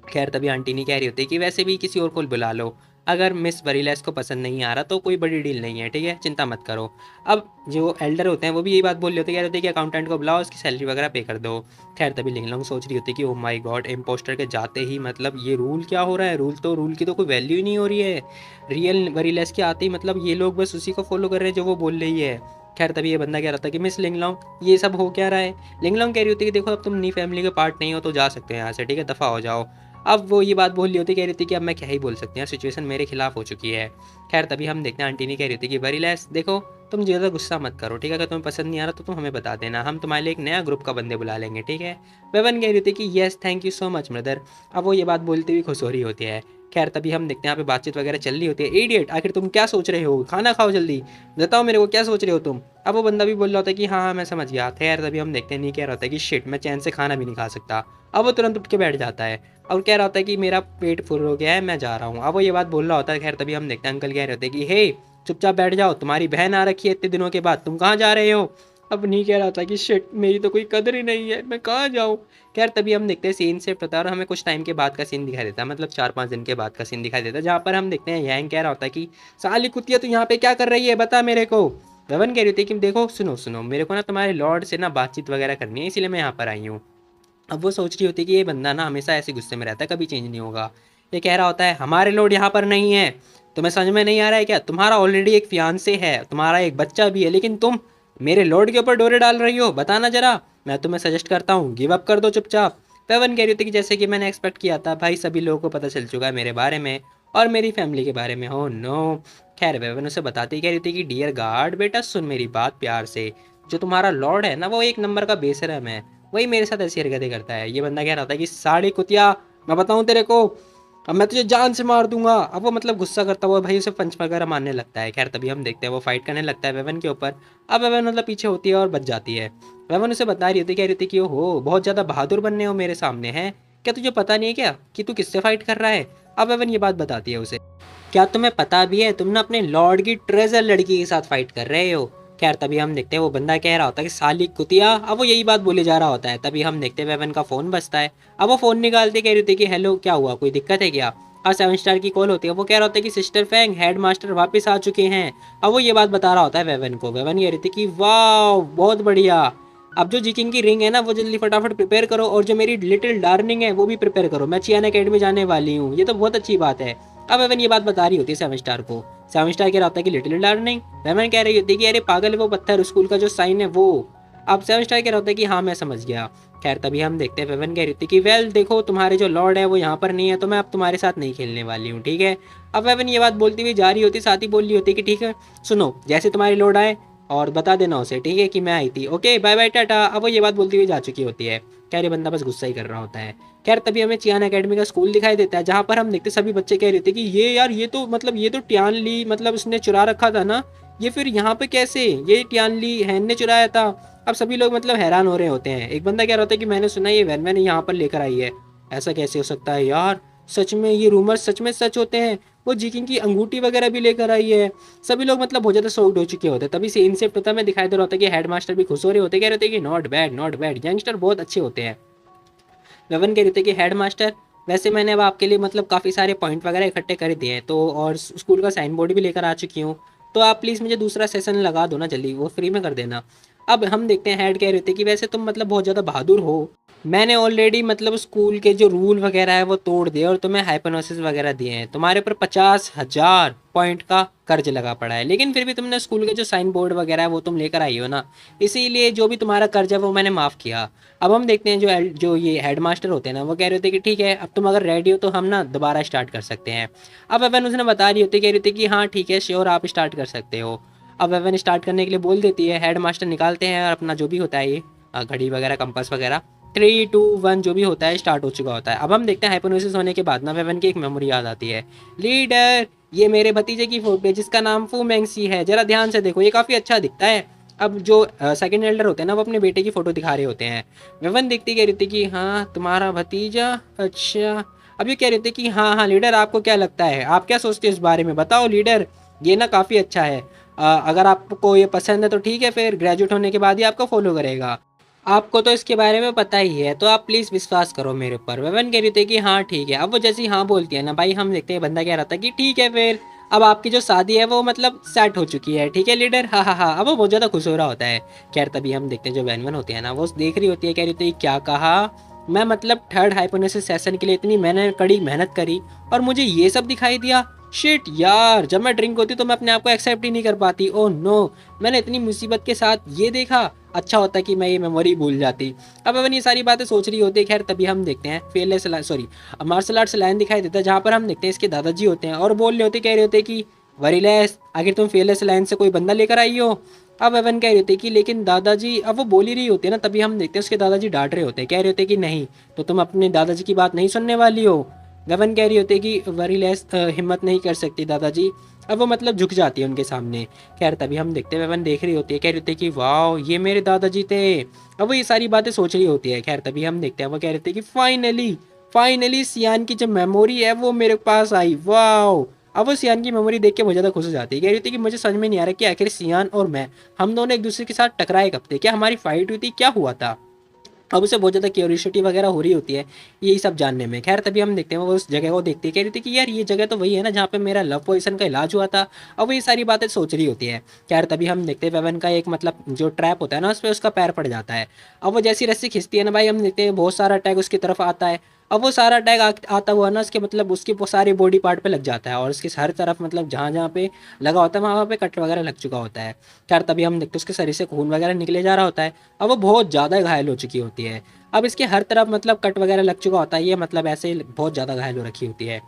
खैर तभी आंटी नहीं कह रही होती कि वैसे भी किसी और को बुला लो, अगर मिस वरीलेस को पसंद नहीं आ रहा तो कोई बड़ी डील नहीं है, ठीक है, चिंता मत करो। अब जो एल्डर होते हैं वो भी यही बात बोल रहे होते हैं, कह रहे होते हैं कि अकाउंटेंट को बुलाओ, उसकी सैलरी वगैरह पे कर दो। खैर तभी लिंगलोंग सोच रही होती है कि ओ माय गॉड, इम्पोस्टर के जाते ही मतलब ये रूल क्या हो रहा है, रूल की तो कोई वैल्यू ही नहीं हो रही है। रियल वरीलेस के आते ही मतलब ये लोग बस उसी को फॉलो कर रहे हैं जो वो बोल रही है। खैर तभी ये बंदा कह रहा था कि मिस लिंगलोंग ये सब हो क्या रहा है। लिंगलोंग कह रही होती है कि देखो अब तुम नई फैमिली के पार्ट नहीं हो तो जा सकते हो यहाँ से, ठीक है, दफ़ा हो जाओ। अब वो ये बात बोल रही होती, कह रही थी कि अब मैं क्या ही बोल सकती हूँ, सिचुएशन मेरे खिलाफ हो चुकी है। खैर तभी हम देखते हैं आंटी नहीं कह रही थी कि वरीलेस देखो तुम ज़्यादा गुस्सा मत करो, ठीक है, अगर तुम्हें पसंद नहीं आ रहा तो तुम हमें बता देना, हम तुम्हारे लिए एक नया ग्रुप का बंदे बुला लेंगे, ठीक है। वेवन कह रही थी कि yes thank you so much brother. अब वो ये बात बोलती हुई खुश हो रही होती है। खैर तभी हम देखते हैं यहाँ पे बातचीत वगैरह चल रही होती है। इडियट, आखिर तुम क्या सोच रहे हो, खाना खाओ जल्दी, बताओ मेरे को क्या सोच रहे हो तुम। अब वो बंदा भी बोल रहा होता है कि हाँ हाँ मैं समझ गया। खैर तभी हम देखते हैं नहीं कह रहा होता है कि शिट मैं चैन से खाना भी नहीं खा सकता। अब वो तुरंत उठ के बैठ जाता है और कह रहा होता है कि मेरा पेट फुल हो गया है, मैं जा रहा हूँ। अब वो ये बात बोल रहा होता है। खैर तभी हम देखते हैं अंकल कह रहे होते हैं कि हे चुपचाप बैठ जाओ, तुम्हारी बहन आ रखी है इतने दिनों के बाद, तुम कहाँ जा रहे हो। अब नहीं कह रहा था कि शिट मेरी तो कोई कदर ही नहीं है, मैं कहाँ जाऊँ। खैर तभी हम देखते हैं सीन से पता और हमें कुछ टाइम के बाद का सीन दिखाई देता है, मतलब 4-5 दिन के बाद का सीन दिखाई देता है, जहाँ पर हम देखते हैं यांग कह रहा होता है कि साली कुतिया तू यहाँ पे क्या कर रही है, बता मेरे को। गगन कह रही थी कि देखो सुनो सुनो, मेरे को ना तुम्हारे लॉर्ड से ना बातचीत वगैरह करनी है, इसीलिए मैं यहाँ पर आई हूँ। अब वो सोच रही होती है कि ये बंदा ना हमेशा ऐसे गुस्से में रहता है, कभी चेंज नहीं होगा। ये कह रहा होता है हमारे लोड यहाँ पर नहीं है, तुम्हें समझ में नहीं आ रहा है क्या, तुम्हारा ऑलरेडी एक फियांसे है, तुम्हारा एक बच्चा भी है, लेकिन तुम मेरे लोड के ऊपर डोरे डाल रही हो, बताना जरा। मैं तुम्हें सजेस्ट करता हूँ गिव अप कर दो चुपचाप। पेवन कह रही थी कि जैसे कि मैंने एक्सपेक्ट किया था भाई, सभी लोगों को पता चल चुका है मेरे बारे में और मेरी फैमिली के बारे में। हो नो। खैर वेवन उसे बताती कह रही थी कि डियर गार्ड बेटा सुन मेरी बात प्यार से, जो तुम्हारा लॉर्ड है ना वो एक नंबर का बेशरम है, वही मेरे साथ ऐसी हरकतें करता है। ये बंदा कह रहा था कि साड़ी कुतिया मैं बताऊं तेरे को, अब मैं तुझे जान से मार दूंगा। अब वो मतलब गुस्सा करता हुआ भाई उसे पंच वगैरह मारने लगता है। खैर तभी हम देखते हैं वो फाइट करने लगता है वेवन के ऊपर। अब वेवन मतलब पीछे होती है और बच जाती है। वेवन उसे बता रही होती, कह रही थी कि ओहो बहुत ज़्यादा बहादुर बनने हो मेरे सामने है, क्या तुझे पता नहीं है क्या कि तू किससे फाइट कर रहा है। अब वेवन ये बात बताती है उसे, क्या तुम्हें पता भी है तुम ना अपने लॉर्ड की ट्रेजर लड़की के साथ फाइट कर रहे हो। खैर तभी हम देखते हैं वो बंदा कह रहा होता है कि साली कुतिया, अब वो यही बात बोले जा रहा होता है। तभी हम देखते हैं वेवन का फ़ोन बजता है। अब वो फ़ोन निकालते कह रही होती है कि हेलो क्या हुआ, कोई दिक्कत है क्या। अब 7 स्टार की कॉल होती है। वो कह रहा होता है कि सिस्टर फैंग हेड मास्टर वापस आ चुके हैं। अब वो ये बात बता रहा होता है वेवन को। वेवन कह रही थी कि वाह बहुत बढ़िया, अब जो जीकिंग की रिंग है ना वो जल्दी फटाफट प्रिपेयर करो, और जो मेरी लिटिल डार्लिंग है वो भी प्रिपेयर करो, मैं चियान अकेडमी जाने वाली हूँ, ये तो बहुत अच्छी बात है। अब वेवन ये बात बता रही होती है 7 स्टार को। 7 स्टार कह रहा होता है कि लिटिल डार्लिंग। वेवन कह रही होती है कि अरे पागल वो पत्थर स्कूल का जो साइन है वो। अब 7 स्टार कह रहा होता है कि हाँ मैं समझ गया। खैर तभी हम देखते हैं वेवन कह रही थी कि वेल देखो तुम्हारे जो लॉर्ड है वो यहाँ पर नहीं है, तो मैं अब तुम्हारे साथ नहीं खेलने वाली हूँ, ठीक है। अब वेवन ये बात बोलती हुई जा रही होती, साथ ही बोल रही होती कि ठीक है सुनो, जैसे तुम्हारी लॉर्ड आए और बता देना उसे, ठीक है, कि मैं आई थी, ओके बाय बाय टाटा। अब वो ये बात बोलती हुई जा चुकी होती है। खैर ये बंदा बस गुस्सा ही कर रहा होता है। खैर तभी हमें चियान अकेडमी का स्कूल दिखाई देता है, जहाँ पर हम देखते सभी बच्चे कह रहे थे कि ये यार ये तो मतलब ये तो टियान ली मतलब उसने चुरा रखा था ना, ये फिर यहाँ पे कैसे, ये टियान ली हैन ने चुराया था। अब सभी लोग मतलब हैरान हो रहे होते हैं। एक बंदा कह रहा होता है कि मैंने सुना ये वैन मैंने यहाँ पर लेकर आई है, ऐसा कैसे हो सकता है यार, सच में ये रूमर सच में सच होते हैं। वो जीकिंग की अंगूठी वगैरह भी लेकर आई है। सभी लोग मतलब बहुत ज़्यादा शॉक्ड हो चुके होते हैं। तभी से इंसेप्ट होता है दिखाई दे रहा होता है कि हेड मास्टर भी खुश हो रहे होते, कह रहे होते कि नॉट बैड यंगस्टर बहुत अच्छे होते हैं। गगन कह रहे थे कि हेड मास्टर वैसे मैंने अब आपके लिए मतलब काफ़ी सारे पॉइंट वगैरह इकट्ठे कर दिए हैं, तो और स्कूल का साइन बोर्ड भी लेकर आ चुकी हूँ, तो आप प्लीज़ मुझे दूसरा सेशन लगा दो ना जल्दी, वो फ्री में कर देना। अब हम देखते हैं हेड कह रहे थे कि वैसे तुम मतलब बहुत ज़्यादा बहादुर हो, मैंने ऑलरेडी मतलब स्कूल के जो रूल वगैरह है वो तोड़ दिए और तुम्हें हाइपनोसिस वगैरह दिए हैं, तुम्हारे ऊपर 50,000 पॉइंट का कर्ज लगा पड़ा है, लेकिन फिर भी तुमने स्कूल के जो साइन बोर्ड वगैरह है वो तुम लेकर आई हो ना, इसीलिए जो भी तुम्हारा कर्ज है वो मैंने माफ़ किया। अब हम देखते हैं जो ये हेड मास्टर होते हैं ना, वो कह रहे थे कि ठीक है अब तुम अगर रेडी हो तो हम ना दोबारा स्टार्ट कर सकते हैं। अब एवन उसने बता रही होती, कह रही थी कि हाँ ठीक है श्योर आप स्टार्ट कर सकते हो। अब एवन स्टार्ट करने के लिए बोल देती है। हेड मास्टर निकालते हैं और अपना जो भी होता है ये घड़ी वगैरह कंपास वगैरह, 3, 2, 1 जो भी होता है स्टार्ट हो चुका होता है। अब हम देखते हैं हाइपोनोसिस होने के बाद ना वेवन की एक मेमोरी याद आती है। लीडर ये मेरे भतीजे की फोटो है जिसका नाम फू मैंगसी है, जरा ध्यान से देखो ये काफ़ी अच्छा दिखता है। अब जो सेकंड एल्डर होते हैं ना वो अपने बेटे की फ़ोटो दिखा रहे होते हैं। वेवन देखती कह रही थी कि हाँ, तुम्हारा भतीजा, अच्छा। अब ये कह रहे थे कि हाँ, हाँ लीडर, आपको क्या लगता है? आप क्या सोचते हो इस बारे में? बताओ लीडर, ये ना काफ़ी अच्छा है। अगर आपको ये पसंद है तो ठीक है, फिर ग्रेजुएट होने के बाद ही आपको फ़ॉलो करेगा। आपको तो इसके बारे में पता ही है, तो आप प्लीज़ विश्वास करो मेरे ऊपर। वेवन कह रही थी कि हाँ, ठीक है। अब वो जैसे ही हाँ बोलती है ना भाई, हम देखते हैं बंदा कह रहा था कि ठीक है फिर, अब आपकी जो शादी है वो मतलब सेट हो चुकी है, ठीक है लीडर, हाँ हाँ हाँ। अब वो बहुत ज़्यादा खुश हो रहा होता है। खैर तभी हम देखते हैं जो वैन वन होती है ना, वो देख रही होती है, कह रही होती है क्या कहा, मैं मतलब थर्ड हाइपोनेसिस सेशन के लिए इतनी मैंने कड़ी मेहनत करी और मुझे ये सब दिखाई दिया। शिट यार, जब मैं ड्रिंक होती तो मैं अपने आप को एक्सेप्ट ही नहीं कर पाती। ओह नो, मैंने इतनी मुसीबत के साथ ये देखा। अच्छा होता कि मैं ये मेमोरी भूल जाती। अब अपन ये सारी बातें सोच रही होती है। खैर तभी हम देखते हैं fearless sorry martial arts line दिखाई देता है, जहाँ पर हम देखते हैं इसके दादाजी होते हैं और बोल रहे होते, कह रहे होते कि वरीलेस, आखिर तुम फेयरलेस लाइन से कोई बंदा लेकर आई हो? अब एवन कह रहे होते कि लेकिन दादाजी, अब वो बोल ही रही होती है ना, तभी हम देखते हैं उसके दादाजी डांट रहे होते हैं, कह रहे होते कि नहीं, तो तुम अपने दादाजी की बात नहीं सुनने वाली हो। गवन कह रही होती है कि वरीलेस हिम्मत नहीं कर सकती दादाजी। अब वो मतलब झुक जाती है उनके सामने। खैर तभी हम देखते हैं वेवन देख रही होती है, कह रही होती है कि वाह, ये मेरे दादाजी थे। अब वो ये सारी बातें सोच रही होती है। खैर तभी हम देखते हैं वो कह रहे थे कि फाइनली फाइनली सियान की जो मेमोरी है वो मेरे पास आई, वाह। अब वो सियान की मेमोरी देख के बहुत ज़्यादा खुश हो जाती है, कह रही थी कि मुझे समझ में नहीं आ रहा कि आखिर सियान और मैं, हम दोनों एक दूसरे के साथ टकराए कब थे, क्या हमारी फाइट हुई थी, क्या हुआ था। अब उसे बहुत ज़्यादा क्यूरियोसिटी वगैरह हो रही होती है यही सब जानने में। खैर तभी हम देखते हैं वो उस जगह को देखती है, कह रही थी कि यार ये जगह तो वही है ना जहाँ पे मेरा लव पोजीशन का इलाज हुआ था। अब वो ये सारी बातें सोच रही होती है। खैर तभी हम देखते हैं वेवन का एक मतलब जो ट्रैप होता है ना, उस पर उसका पैर पड़ जाता है। अब वो जैसी रस्सी खींचती है ना भाई, हम देखते हैं बहुत सारा अटैक उसकी तरफ आता है। अब वो सारा अटैक आता हुआ ना उसके मतलब उसके वो सारे बॉडी पार्ट पे लग जाता है और उसके हर तरफ मतलब जहाँ जहाँ पे लगा होता है वहाँ पे कट वगैरह लग चुका होता है। खैर तभी हम देखते हैं उसके शरीर से खून वगैरह निकले जा रहा होता है। अब वो बहुत ज़्यादा घायल हो चुकी होती है। अब इसके हर तरफ मतलब कट वगैरह लग चुका होता है, ये मतलब ऐसे बहुत ज़्यादा घायल हो रखी होती है।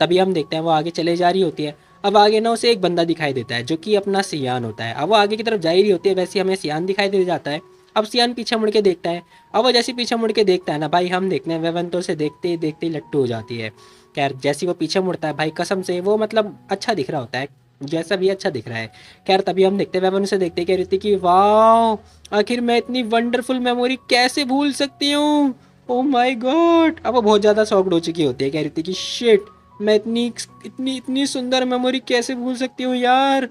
तभी हम देखते हैं वो आगे चले जा रही होती है। अब आगे ना उसे एक बंदा दिखाई देता है जो कि अपना सियान होता है। अब वो आगे की तरफ जा ही रही होती है, वैसे हमें सियान दिखाई दे जाता है। अब सियान पीछे मुड़ के देखता है। अब वो जैसे पीछे मुड़ के देखता है ना भाई, हम देखते हैं वेवन तो उसे देखते ही लट्टू हो जाती है। खैर जैसे वो पीछे मुड़ता है भाई, कसम से वो मतलब अच्छा दिख रहा होता है, जैसा भी अच्छा दिख रहा है। खैर तभी हम देखते हैं वेवन उसे देखते कह रही थी कि वाह, आखिर मैं इतनी वंडरफुल मेमोरी कैसे भूल सकती हूँ, ओह माय गॉड। अब वो बहुत ज़्यादा शॉक्ड हो चुकी होती है, कह रही थी कि शिट, मैं इतनी इतनी इतनी सुंदर मेमोरी कैसे भूल सकती हूँ यार।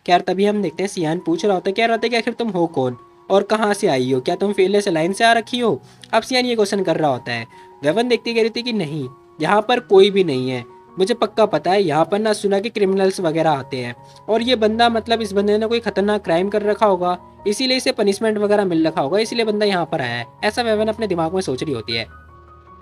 खैर तभी हम देखते हैं सियान पूछ रहा होता है, कह रहा होता है कि आखिर तुम हो कौन और कहाँ से आई हो, क्या तुम फेयरलेस लाइन से आ रखी हो। अब सियान ये क्वेश्चन कर रहा होता है। गगन देखती कह रही थी कि नहीं, यहाँ पर कोई भी नहीं है, मुझे पक्का पता है, यहाँ पर ना सुना कि क्रिमिनल्स वगैरह आते हैं और ये बंदा मतलब इस बंदे ने कोई खतरनाक क्राइम कर रखा होगा, इसीलिए इसे पनिशमेंट वगैरह मिल रखा होगा, इसलिए बंदा यहाँ पर आया है, ऐसा वेवन अपने दिमाग में सोच रही होती है।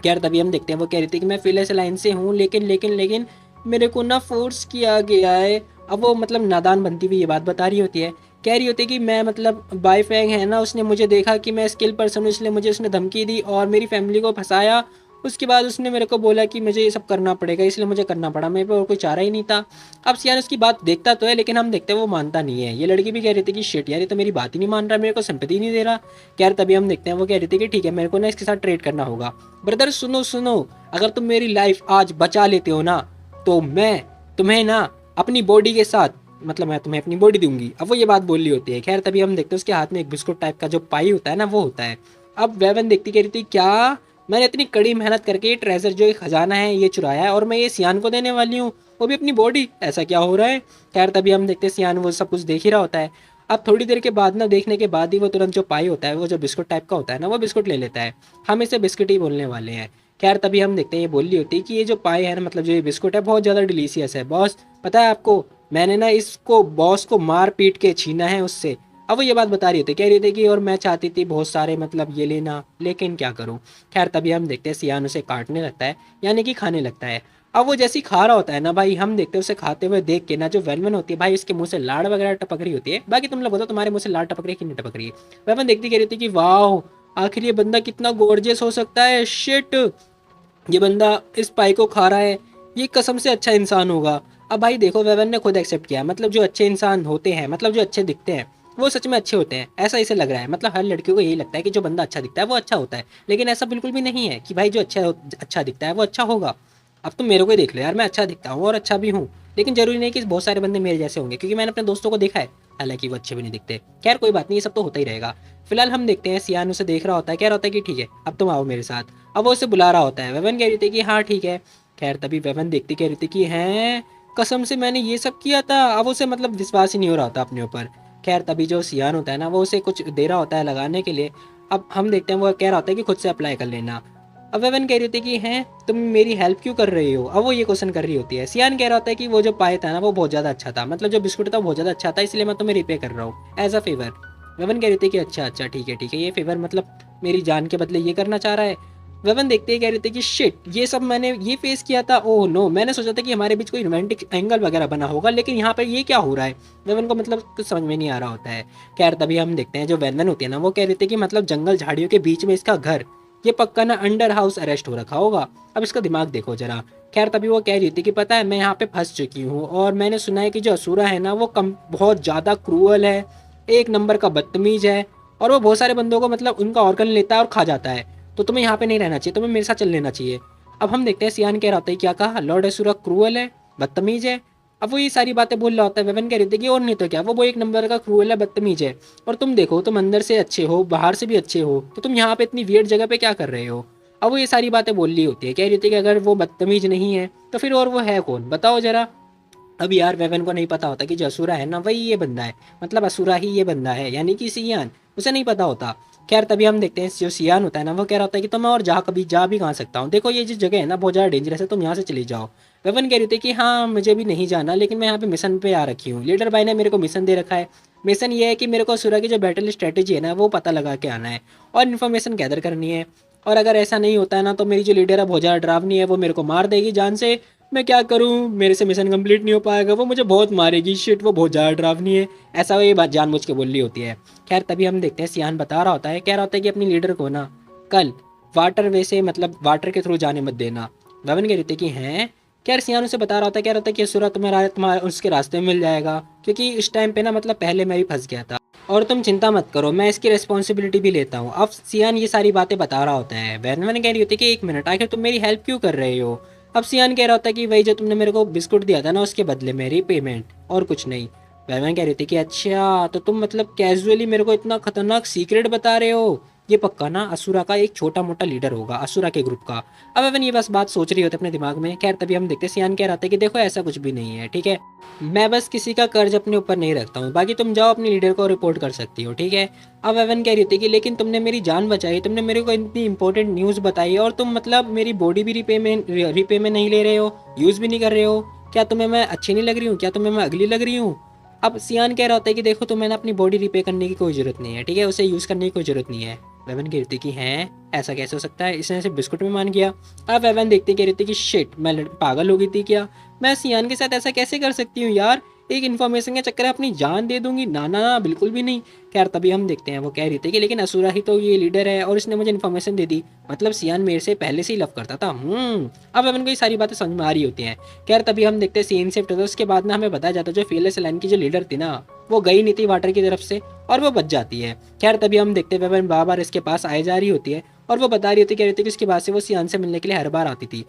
यार तभी हम देखते हैं वो कह रही थी कि मैं फेयरलेस लाइन से हूँ, लेकिन मेरे को ना फोर्स किया गया है। अब वो मतलब नादान बनती हुई ये बात बता रही होती है, कह रही होती है कि मैं मतलब बाईफैंग है ना, उसने मुझे देखा कि मैं स्किल पर्सन हूँ, इसलिए मुझे उसने धमकी दी और मेरी फैमिली को फंसाया। उसके बाद उसने मेरे को बोला कि मुझे ये सब करना पड़ेगा, इसलिए मुझे करना पड़ा, मेरे पे और कोई चारा ही नहीं था। अब सियान उसकी बात देखता तो है, लेकिन हम देखते हैं वो मानता नहीं है। ये लड़की भी कह रही थी कि शिट यार, ये तो मेरी बात ही नहीं मान रहा, मेरे को सिंपैथी नहीं दे रहा। यार तभी हम देखते हैं वो कह रही थी कि ठीक है, मेरे को ना इसके साथ ट्रेड करना होगा। ब्रदर सुनो सुनो, अगर तुम मेरी लाइफ आज बचा लेते हो ना, तो मैं तुम्हें ना अपनी बॉडी के साथ, मतलब मैं तुम्हें अपनी बॉडी दूंगी। अब वो ये बात बोल रही होती है। खैर तभी हम देखते हैं उसके हाथ में एक बिस्कुट टाइप का जो पाई होता है ना, वो होता है। अब वेवन देखती कह रही थी क्या, मैंने इतनी कड़ी मेहनत करके ये ट्रेजर जो एक खजाना है ये चुराया है और मैं ये सियान को देने वाली हूँ, वो भी अपनी बॉडी, ऐसा क्या हो रहा है। खैर तभी हम देखते हैं सियान वो सब कुछ देख ही रहा होता है। अब थोड़ी देर के बाद ना, देखने के बाद ही वो तुरंत जो पाई होता है, वो जो बिस्कुट टाइप का होता है ना, वो बिस्कुट ले लेता है। हम इसे बिस्कुट ही बोलने वाले हैं। खैर तभी हम देखते हैं ये बोल रही होती है कि ये जो पाई है ना, मतलब जो ये बिस्कुट है, बहुत ज़्यादा डिलीशियस है बॉस, पता है आपको, मैंने ना इसको बॉस को मार पीट के छीना है उससे। अब वो ये बात बता रही थी, कह रही थी कि और मैं चाहती थी बहुत सारे मतलब ये लेना, लेकिन क्या करूं। खैर तभी हम देखते हैं सियान उसे काटने लगता है, यानी कि खाने लगता है। अब वो जैसे ही खा रहा होता है ना भाई, हम देखते हैं उसे खाते हुए देख के ना, जो वेलवन होती है भाई, इसके मुंह से लाड़ वगैरह टपक रही होती है। बाकी तुम लोग बताओ, तुम्हारे मुंह से लाड़ टपक रही है कि नहीं टपक रही है। वेलवन देखती कह रही थी कि वाह, आखिर ये बंदा कितना गॉर्जियस हो सकता है, शिट, ये बंदा इस पाई को खा रहा है, ये कसम से अच्छा इंसान होगा। अब भाई देखो, वेवन ने खुद एक्सेप्ट किया, मतलब जो अच्छे इंसान होते हैं, मतलब जो अच्छे दिखते हैं, वो सच में अच्छे होते हैं, ऐसा इसे लग रहा है। मतलब हर लड़कियों को यही लगता है कि जो बंदा अच्छा दिखता है वो अच्छा होता है, लेकिन ऐसा बिल्कुल भी नहीं है कि भाई जो अच्छा दिखता है वो अच्छा होगा। अब तुम मेरे को ही देख लो यार, मैं अच्छा दिखता हूँ और अच्छा भी हूँ, लेकिन जरूरी नहीं कि बहुत सारे बंदे मेरे जैसे होंगे, क्योंकि मैंने अपने दोस्तों को देखा है, हालांकि वो अच्छे भी नहीं दिखते। खैर कोई बात नहीं, ये सब तो होता ही रहेगा। फिलहाल हम देखते हैं सियान उसे देख रहा होता है, कह रहा होता है कि ठीक है अब तुम आओ मेरे साथ। अब वो उसे बुला रहा होता है, वेवन कह रही थी कि हाँ ठीक है। खैर तभी वेवन देखती कह रही थी कि हैं कसम से मैंने ये सब किया था। अब उसे मतलब विश्वास ही नहीं हो रहा था अपने ऊपर। खैर तभी जो सियान होता है ना वो उसे कुछ दे रहा होता है लगाने के लिए। अब हम देखते हैं वो कह रहा होता है कि खुद से अप्लाई कर लेना। अब वेवन कह रही होती है कि हैं तुम मेरी हेल्प क्यों कर रही हो। अब वो ये क्वेश्चन कर रही होती है। सियान कह रहा होता है कि वो जो पाए था ना वो बहुत ज़्यादा अच्छा था, मतलब जो बिस्कुट था वो बहुत ज़्यादा अच्छा था, इसलिए मैं तुम्हें रिपे कर रहा हूँ एज अ फेवर। वेवन कह रही थी कि अच्छा अच्छा ठीक है, ये फेवर मतलब मेरी जान के बदले ये करना चाह रहा है। वेवन देखते ही कह रहे थे कि शिट ये सब मैंने ये फेस किया था, ओह नो मैंने सोचा था कि हमारे बीच कोई रोमांटिक एंगल वगैरह बना होगा, लेकिन यहाँ पर ये क्या हो रहा है। वेवन को मतलब कुछ समझ में नहीं आ रहा होता है। खैर तभी हम देखते हैं जो वेनवन होती है ना वो कह रहे थे कि मतलब जंगल झाड़ियों के बीच में इसका घर, ये पक्का ना अंडर हाउस अरेस्ट हो रखा होगा। अब इसका दिमाग देखो जरा। खैर तभी वो कह रही थी कि पता है मैं यहाँ पे फंस चुकी हूँ, और मैंने सुना है कि जो असुरा है ना वो कम बहुत ज़्यादा क्रूअल है, एक नंबर का बदतमीज है, और वो बहुत सारे बंदों को मतलब उनका ऑर्गन लेता है और खा जाता है। तो तुम्हें यहाँ पे नहीं रहना चाहिए, तुम्हें मेरे साथ चल लेना चाहिए। अब हम देखते हैं सियान कह रहा होता है क्या कहा, लॉर्ड असुरा क्रूअल है, बदतमीज है। अब वो ये सारी बातें बोल रहा होता है। वेवन कह रही थी कि और नहीं तो क्या, वो एक नंबर का क्रूअल है, बदतमीज है। और तुम देखो तुम अंदर से अच्छे हो बाहर से भी अच्छे हो, तो तुम यहाँ पे इतनी वियर्ड जगह पे क्या कर रहे हो। अब वो ये सारी बातें बोल रही होती है, कह रही थी कि अगर वो बदतमीज नहीं है तो फिर और वो है कौन बताओ जरा। अब यार वेवन को नहीं पता होता कि जो असुरा है ना वही ये बंदा है, मतलब असुरा ही ये बंदा है, यानी कि सियान। उसे नहीं पता होता। खैर तभी हम देखते हैं जो सियान होता है ना वो कह रहा होता है कि तो मैं और कभी जा भी कहाँ सकता हूँ, देखो ये जो जगह है ना बहुत ज़्यादा डेंजरस है, तुम यहाँ से चली जाओ। वेवन कह रही थी कि हाँ मुझे भी नहीं जाना, लेकिन मैं यहाँ पे मिशन पे आ रखी हूँ, लीडर भाई ने मेरे को मिशन दे रखा है। मिशन ये है कि मेरे को असुरा की जो बैटल स्ट्रेटेजी है ना वो पता लगा के आना है और इन्फॉर्मेशन गैदर करनी है। और अगर ऐसा नहीं होता है ना तो मेरी जो लीडर है बहुत ज़्यादा डरावनी है, वो मेरे को मार देगी जान से। मैं क्या करूँ, मेरे से मिशन कंप्लीट नहीं हो पाएगा, वो मुझे बहुत मारेगी, शिट वो बहुत ज़्यादा डरावनी है। ऐसा वो ये बात जानबूझ के बोल रही होती है। खैर तभी हम देखते हैं सियान बता रहा होता है, कह रहा होता है कि अपनी लीडर को ना कल वाटर वे से मतलब वाटर के थ्रू जाने मत देना। गगन कह रही थी कि हैं। खैर सियान उसे बता रहा होता है, कह रहा होता है कि असुरा तुम्हारा उसके रास्ते में मिल जाएगा, क्योंकि इस टाइम पे ना मतलब पहले मैं भी फंस गया था, और तुम चिंता मत करो मैं इसकी रिस्पॉन्सिबिलिटी भी लेता हूँ। अब सियान ये सारी बातें बता रहा होता है। वैन कह रही होती है कि एक मिनट आखिर तुम मेरी हेल्प क्यों कर रहे हो। अब सियान कह रहा होता है कि वही जो तुमने मेरे को बिस्कुट दिया था ना उसके बदले मेरी पेमेंट, और कुछ नहीं। वैन कह रही थी कि अच्छा तो तुम मतलब कैजुअली मेरे को इतना खतरनाक सीक्रेट बता रहे हो, ये पक्का ना असुरा का एक छोटा मोटा लीडर होगा असुरा के ग्रुप का। अब एवन ये बस बात सोच रही होती अपने दिमाग में। खैर तभी हम देखते सियान कह रहा था कि देखो ऐसा कुछ भी नहीं है, ठीक है मैं बस किसी का कर्ज अपने ऊपर नहीं रखता हूँ, बाकी तुम जाओ अपनी लीडर को रिपोर्ट कर सकती हो, ठीक है। अब एवन कह रही थी कि लेकिन तुमने मेरी जान बचाई, तुमने मेरे को इतनी इंपॉर्टेंट न्यूज़ बताई, और तुम मतलब मेरी बॉडी भी रिपे में नहीं ले रहे हो, यूज़ भी नहीं कर रहे हो। क्या तुम्हें मैं अच्छी नहीं लग रही हूँ, क्या तुम्हें मैं अगली लग रही हूँ। अब सियान कह रहा होता है कि देखो तुम्हें ना अपनी बॉडी रिपे करने की कोई ज़रूरत नहीं है, ठीक है उसे यूज़ करने की कोई ज़रूरत नहीं है। वेवन कह रही थी कि हैं ऐसा कैसे हो सकता है, इसने सिर्फ बिस्कुट में मान गया। अब वेवन देखते कह रही थी कि शिट मैं पागल हो गई थी क्या, मैं सियान के साथ ऐसा कैसे कर सकती हूँ यार, एक इन्फॉर्मेशन के चक्कर में अपनी जान दे दूंगी, ना ना ना बिल्कुल भी नहीं। खैर तभी हम देखते हैं वो कह रही थी कि लेकिन असुरा ही तो ये लीडर है और इसने मुझे इन्फॉर्मेशन दे दी, मतलब सियान मेरे से पहले से ही लव करता था। अब वेवन को ये सारी बातें समझ में आ रही होती हैं। खैर तभी हम देखते हैं सीन शिफ्ट होता है, उसके बाद ना हमें बताया जाता है जो फीयरलेस लाइन की जो लीडर थी ना वो गई नहीं थी वाटर की तरफ से, और वो बच जाती है। खैर तभी हम देखते हैं वेवन बार बार इसके पास आए जा रही होती है, और वो बता रही होती कह रही थी कि उसके बाद से वो सियान से मिलने के लिए हर बार आती थी।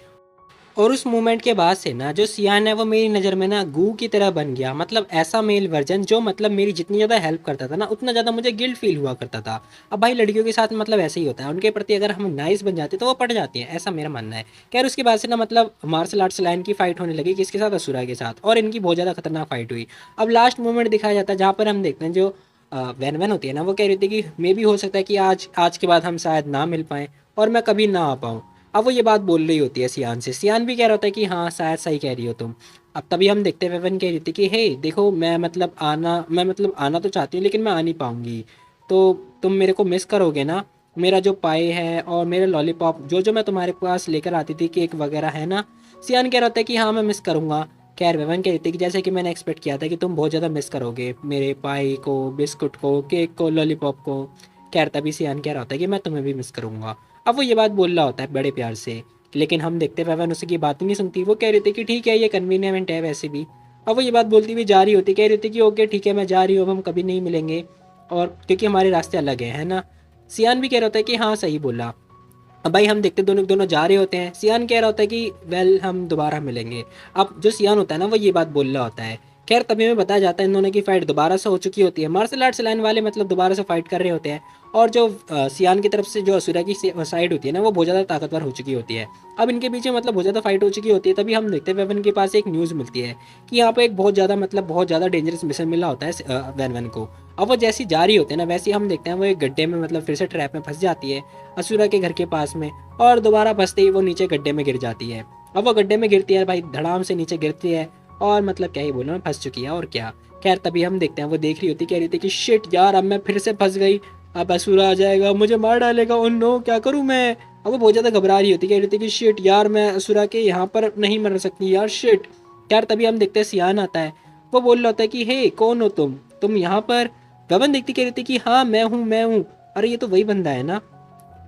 और उस मोमेंट के बाद से ना जो सियान है वो मेरी नज़र में ना गू की तरह बन गया, मतलब ऐसा मेल वर्जन जो मतलब मेरी जितनी ज़्यादा हेल्प करता था ना उतना ज़्यादा मुझे गिल्ट फील हुआ करता था। अब भाई लड़कियों के साथ मतलब ऐसे ही होता है, उनके प्रति अगर हम नाइस बन जाते तो वो पड़ जाती हैं, ऐसा मेरा मानना है। खैर उसके बाद से ना मतलब मार्शल आर्ट्स लाइन की फाइट होने लगी किसके साथ, असुरा के साथ, और इनकी बहुत ज़्यादा खतरनाक फाइट हुई। अब लास्ट मोमेंट दिखाया जाता है जहाँ पर हम देखते हैं जो वैन वैन होती है ना वो कह रही थी कि मे भी हो सकता है कि आज आज के बाद हम शायद ना मिल पाएँ और मैं कभी ना आ पाऊँ। अब वो ये बात बोल रही होती है सियान से, सियान भी कह रहा होता है कि हाँ शायद सही कह रही हो तुम। अब तभी हम देखते हैं वेवन कह रही थी कि हे देखो मैं मतलब आना तो चाहती हूँ लेकिन मैं आ नहीं पाऊँगी, तो तुम मेरे को मिस करोगे ना, मेरा जो पाए है और मेरे लॉलीपॉप जो जो मैं तुम्हारे पास लेकर आती थी केक वगैरह है ना। सियान कह रहा होता है कि हाँ मैं मिस करूँगा। खैर वेवन कह रही थी कि जैसे कि मैंने एक्सपेक्ट किया था कि तुम बहुत ज़्यादा मिस करोगे मेरे पाई को, बिस्कुट को, केक को, लॉलीपॉप को। खैर तभी सियान कह रहा होता है कि मैं तुम्हें भी मिस करूँगा। अब वो ये बात बोल रहा होता है बड़े प्यार से, लेकिन हम देखते हुए वेवन उसकी बात ही नहीं सुनती। वो कह रही थी कि ठीक है ये कन्वीनियंट है वैसे भी। अब वो ये बात बोलती हुई जा रही होती, कह रही थी कि ओके ठीक है मैं जा रही हूँ, अब हम कभी नहीं मिलेंगे, और क्योंकि हमारे रास्ते अलग हैं, है ना। सियान भी कह रहा होता है कि हाँ सही बोला। अब भाई हम देखते दोनों दोनों जा रहे होते हैं, सियान कह रहा होता है कि वेल हम दोबारा मिलेंगे। अब जो सियान होता है ना वो ये बात बोल रहा होता है खैर तभी हमें बताया जाता है इन दोनों की फाइट दोबारा से हो चुकी होती है। मार्शल आर्ट्स लाइन वाले मतलब दोबारा से फाइट कर रहे होते हैं और जो सियान की तरफ से जो असुरा की साइड होती है ना वो बहुत ज़्यादा ताकतवर हो चुकी होती है। अब इनके पीछे मतलब बहुत ज़्यादा फाइट हो चुकी होती है। तभी हम देखते हैं वेवन के पास एक न्यूज़ मिलती है कि यहाँ पे एक बहुत ज़्यादा मतलब बहुत ज़्यादा डेंजरस मिशन मिला होता है वेवन को। अब वो जैसी जा रही होती है ना वैसे हम देखते हैं वो एक गड्ढे में मतलब फिर से ट्रैप में फंस जाती है असुरा के घर के पास में, और दोबारा फंसते ही वो नीचे गड्ढे में गिर जाती है। अब वो गड्ढे में गिरती है भाई, धड़ाम से नीचे गिरती है और मतलब क्या ही बोलूँ मैं, फंस चुकी है और क्या। खैर तभी हम देखते हैं वो देख रही होती, कह रही थी कि शिट यार अब मैं फिर से फंस गई, अब असुरा आ जाएगा मुझे मार डालेगा, ओ नो क्या करूँ मैं। अब वो बहुत ज़्यादा घबरा रही होती, कह रही थी कि शिट यार मैं असुरा के यहाँ पर नहीं मर सकती यार शिट। यार तभी हम देखते हैं सियान आता है, वो बोल रहा होता है कि हे कौन हो तुम यहाँ पर। गगन देखती कह रही थी कि हाँ मैं हूँ। अरे ये तो वही बंदा है ना।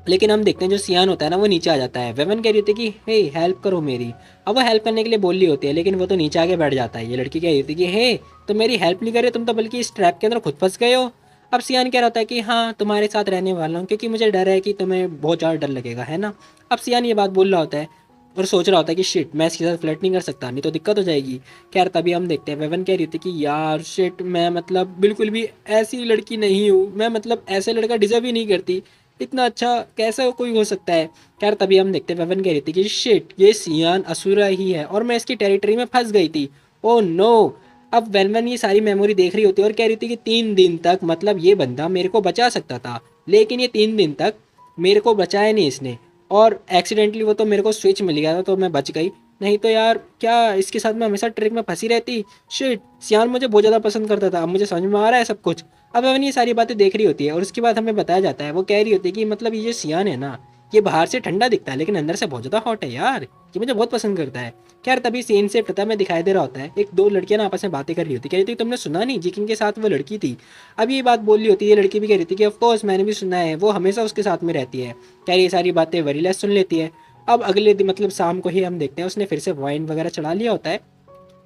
लेकिन हम देखते हैं जो सियान होता है ना वो नीचे आ जाता है। वेवन कह रही होती है कि हे हेल्प करो मेरी। अब वो हेल्प करने के लिए बोल रही होती है लेकिन वो तो नीचे आके बैठ जाता है। ये लड़की कह रही होती है कि हे तुम मेरी हेल्प नहीं कर रहे, तुम तो बल्कि इस ट्रैप के अंदर खुद फंस गए हो। अब सियान कह रहा होता है कि हाँ तुम्हारे साथ रहने वाला हूँ क्योंकि मुझे डर है कि तुम्हें बहुत ज़्यादा डर लगेगा, है ना। अब सियान ये बात बोल रहा होता है और सोच रहा होता है कि शिट मैं इसके साथ फ्लर्ट नहीं कर सकता, नहीं तो दिक्कत हो जाएगी। खैर तभी हम देखते हैं वेवन कह रही थी कि यार शिट मैं मतलब बिल्कुल भी ऐसी लड़की नहीं हूँ, मैं मतलब ऐसे लड़का डिजर्व ही नहीं करती, इतना अच्छा कैसा कोई हो सकता है। खैर तभी हम देखते हैं वेवन कह रही थी कि शिट ये सियान असुरा ही है और मैं इसकी टेरिटरी में फंस गई थी, ओ नो। अब वेवन ये सारी मेमोरी देख रही होती है और कह रही थी कि 3 दिन तक मतलब ये बंदा मेरे को बचा सकता था, लेकिन ये 3 दिन तक मेरे को बचाया नहीं इसने, और एक्सीडेंटली वो तो मेरे को स्विच मिल गया था तो मैं बच गई, नहीं तो यार क्या इसके साथ मैं हमेशा ट्रिक में फंसी रहती। शिट सियान मुझे बहुत ज़्यादा पसंद करता था, अब मुझे समझ में आ रहा है सब कुछ। अब एवन ये सारी बातें देख रही होती है और उसके बाद हमें बताया जाता है, वो कह रही होती है कि मतलब ये जो सियान है ना ये बाहर से ठंडा दिखता है लेकिन अंदर से बहुत ज़्यादा हॉट है यार, ये मुझे बहुत पसंद करता है। खैर तभी सीन से पता में दिखाई दे रहा होता है एक दो लड़कियां ना आपस में बातें कर रही होती, कह रही थी तुमने सुना नहीं जिकिन के साथ वो लड़की थी। अब ये बात बोल रही होती है, ये लड़की भी कह रही थी कि ऑफकोर्स मैंने भी सुना है, वो हमेशा उसके साथ में रहती है। क्या ये सारी बातें वरीला सुन लेती है। अब अगले दिन मतलब शाम को ही हम देखते हैं उसने फिर से वाइन वगैरह चढ़ा लिया होता है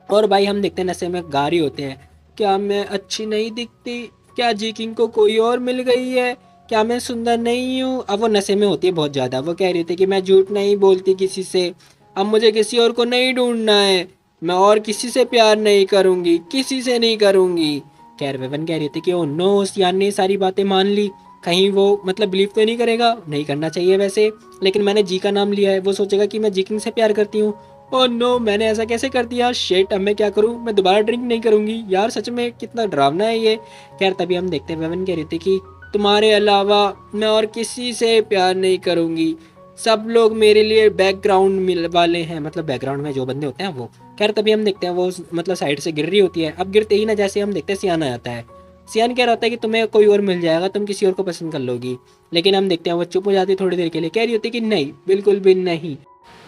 और भाई हम देखते हैं नशे में गा रही होते हैं, क्या मैं अच्छी नहीं दिखती, क्या जी किंग को कोई और मिल गई है, क्या मैं सुंदर नहीं हूँ। अब वो नशे में होती है बहुत ज़्यादा, वो कह रही थी कि मैं झूठ नहीं बोलती किसी से, अब मुझे किसी और को नहीं ढूंढना है, मैं और किसी से प्यार नहीं करूँगी, किसी से नहीं करूँगी। खैर वेवन कह रही थी कि ओ नो सियान ने सारी बातें मान ली, कहीं वो मतलब बिलीव तो नहीं करेगा, नहीं करना चाहिए वैसे, लेकिन मैंने जी का नाम लिया है वो सोचेगा कि मैं जी किंग से प्यार करती हूँ। ओह नो मैंने ऐसा कैसे कर दिया, शेट अब मैं क्या करूं, मैं दोबारा ड्रिंक नहीं करूंगी यार, सच में कितना डरावना है ये। खैर तभी हम देखते हैं वेवन कह रही थी कि तुम्हारे अलावा मैं और किसी से प्यार नहीं करूंगी, सब लोग मेरे लिए बैकग्राउंड मिल वाले हैं, मतलब बैकग्राउंड में जो बंदे होते हैं वो। खैर तभी हम देखते हैं वो मतलब साइड से गिर रही होती है, अब गिरते ही ना जैसे हम देखते हैं सियान आ जाता है। सियान कह रहा होता है कि तुम्हें कोई और मिल जाएगा, तुम किसी और को पसंद कर लोगी, लेकिन हम देखते हैं वो चुप हो जाती है थोड़ी देर के लिए, कह रही होती है कि नहीं बिल्कुल भी नहीं।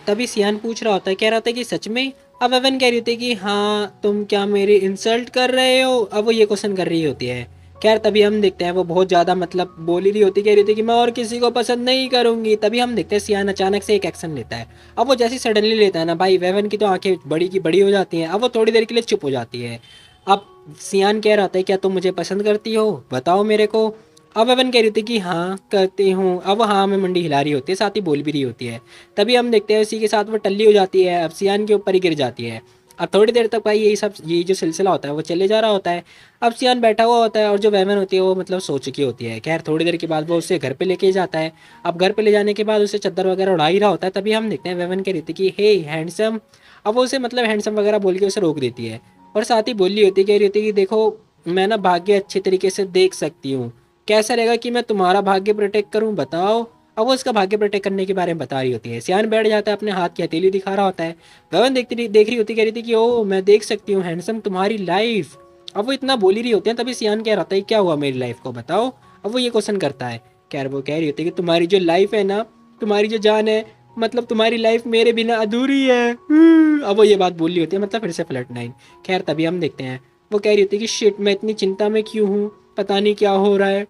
तभी सियान पूछ रहा होता है, कह रहा होता है कि सच में। अब एवन कह रही होती है कि हाँ तुम क्या मेरी इंसल्ट कर रहे हो, अब वो ये क्वेश्चन कर रही होती है। खैर तभी हम देखते हैं वो बहुत ज़्यादा मतलब बोल ही रही होती, कह रही होती कि मैं और किसी को पसंद नहीं करूंगी। तभी हम देखते हैं सियान अचानक से एक एक्शन लेता है। अब वो जैसे सडनली लेता है ना भाई वेवन की तो आंखें बड़ी की बड़ी हो जाती हैं, अब वो थोड़ी देर के लिए चुप हो जाती है। अब सियान कह रहा था क्या तुम मुझे पसंद करती हो बताओ मेरे को। अब एवन कह रही थी कि हाँ करती हूँ, अब हाँ में मंडी हिला रही होती है, साथ ही बोल भी रही होती है। तभी हम देखते हैं उसी के साथ वो टल्ली हो जाती है, अब सियान के ऊपर ही गिर जाती है। अब थोड़ी देर तक भाई यही जो सिलसिला होता है वो चले जा रहा होता है। अब सियान बैठा हुआ होता है और जो वेवन होती है वो मतलब सो चुकी होती है। खैर थोड़ी देर के बाद वो उसे घर पे लेके जाता है। अब घर पे ले जाने के बाद उसे चादर वगैरह उड़ा ही रहा होता है। तभी हम देखते हैं वेवन कह रही थी कि हे हैंडसम, अब वो उसे मतलब हैंडसम वगैरह बोल के उसे रोक देती है और साथ ही बोली होती कह रही होती कि देखो मैं ना भाग्य अच्छे तरीके से देख सकती हूँ, कैसा रहेगा कि मैं तुम्हारा भाग्य प्रोटेक्ट करूं बताओ। अब वो इसका भाग्य प्रोटेक्ट करने के बारे में बता रही होती है। सियान बैठ जाता है अपने हाथ की हथेली दिखा रहा होता है। गगन देख रही होती, कह रही थी कि ओ मैं देख सकती हूँ हैंडसम तुम्हारी लाइफ। अब वो इतना बोल ही रही होती है तभी सियान कह रहा था क्या हुआ मेरी लाइफ को बताओ। अब वो ये क्वेश्चन करता है, खैर वो कह रही होती है कि तुम्हारी जो लाइफ है ना, तुम्हारी जो जान है, मतलब तुम्हारी लाइफ मेरे बिना अधूरी है। अब वो ये बात बोल रही होती है मतलब फिर से फ्लर्ट नाइन। खैर तभी हम देखते हैं वो कह रही होती है कि शिट मैं इतनी चिंता में क्यों हूँ, पता नहीं क्या हो रहा है,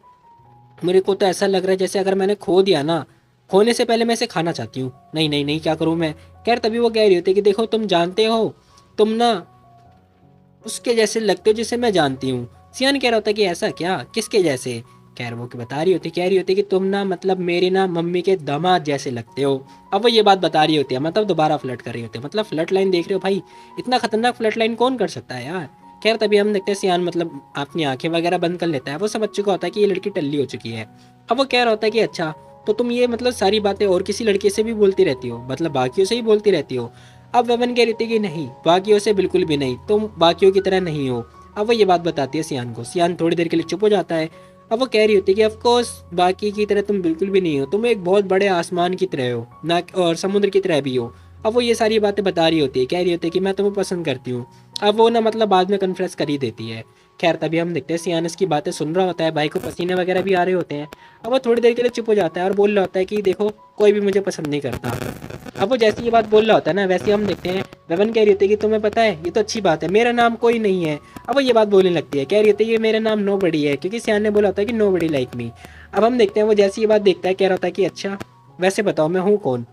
मेरे को तो ऐसा लग रहा है जैसे अगर मैंने खो दिया ना, खोने से पहले मैं इसे खाना चाहती हूँ, नहीं नहीं नहीं क्या करूँ मैं। खैर तभी वो कह रही होती है कि देखो तुम जानते हो, तुम ना उसके जैसे लगते हो जिसे मैं जानती हूँ। सियान कह रहा होता है कि ऐसा क्या, किसके जैसे। खैर वो की बता रही होती, कह रही होती कि तुम ना मतलब मेरी ना मम्मी के दामाद जैसे लगते हो। अब वो ये बात बता रही होती है मतलब दोबारा फ्लर्ट कर रही होती है, मतलब फ्लर्ट लाइन देख रहे हो भाई, इतना खतरनाक फ्लर्ट लाइन कौन कर सकता है यार। खैर तभी हम देखते हैं सियान मतलब अपनी आंखें वगैरह बंद कर लेता है। वो समझ चुका होता है कि ये लड़की टल्ली हो चुकी है। अब वो कह रहा होता है कि अच्छा, तो तुम ये मतलब सारी बातें और किसी लड़के से भी बोलती रहती हो, मतलब बाकियों से ही बोलती रहती हो? अब वेवन कह रही थी कि नहीं, बाकियों से बिल्कुल भी नहीं, तुम बाकियों की तरह नहीं हो। अब वो ये बात बताती है सियान को। सियान थोड़ी देर के लिए चुप हो जाता है। अब वो कह रही होती है कि ऑफ कोर्स बाकी की तरह तुम बिल्कुल भी नहीं हो, तुम एक बहुत बड़े आसमान की तरह हो ना, और समुद्र की तरह भी हो। अब वो ये सारी बातें बता रही होती है, कह रही होती है कि मैं तुम्हें पसंद करती हूँ। अब वो ना मतलब बाद में कन्फेस कर ही देती है। खैर तभी हम देखते हैं सियान इसकी बातें सुन रहा होता है, भाई को पसीने वगैरह भी आ रहे होते हैं। अब वो थोड़ी देर के लिए चुप हो जाता है और बोल रहा होता है कि देखो, कोई भी मुझे पसंद नहीं करता। अब वो जैसे ये बात बोल रहा होता है ना, वैसे हम देखते हैं वेवन कह रही होती है कि तुम्हें पता है, ये तो अच्छी बात है, मेरा नाम कोई नहीं है। अब वो ये बात बोलने लगती है, कह रही होती है कि मेरा नाम नो बड़ी है, क्योंकि सियान ने बोला होता है कि नो बड़ी लाइक मी। अब हम देखते हैं वो जैसे ये बात देखता है, कह रहा होता है कि अच्छा, वैसे बताओ मैं हूँ कौन?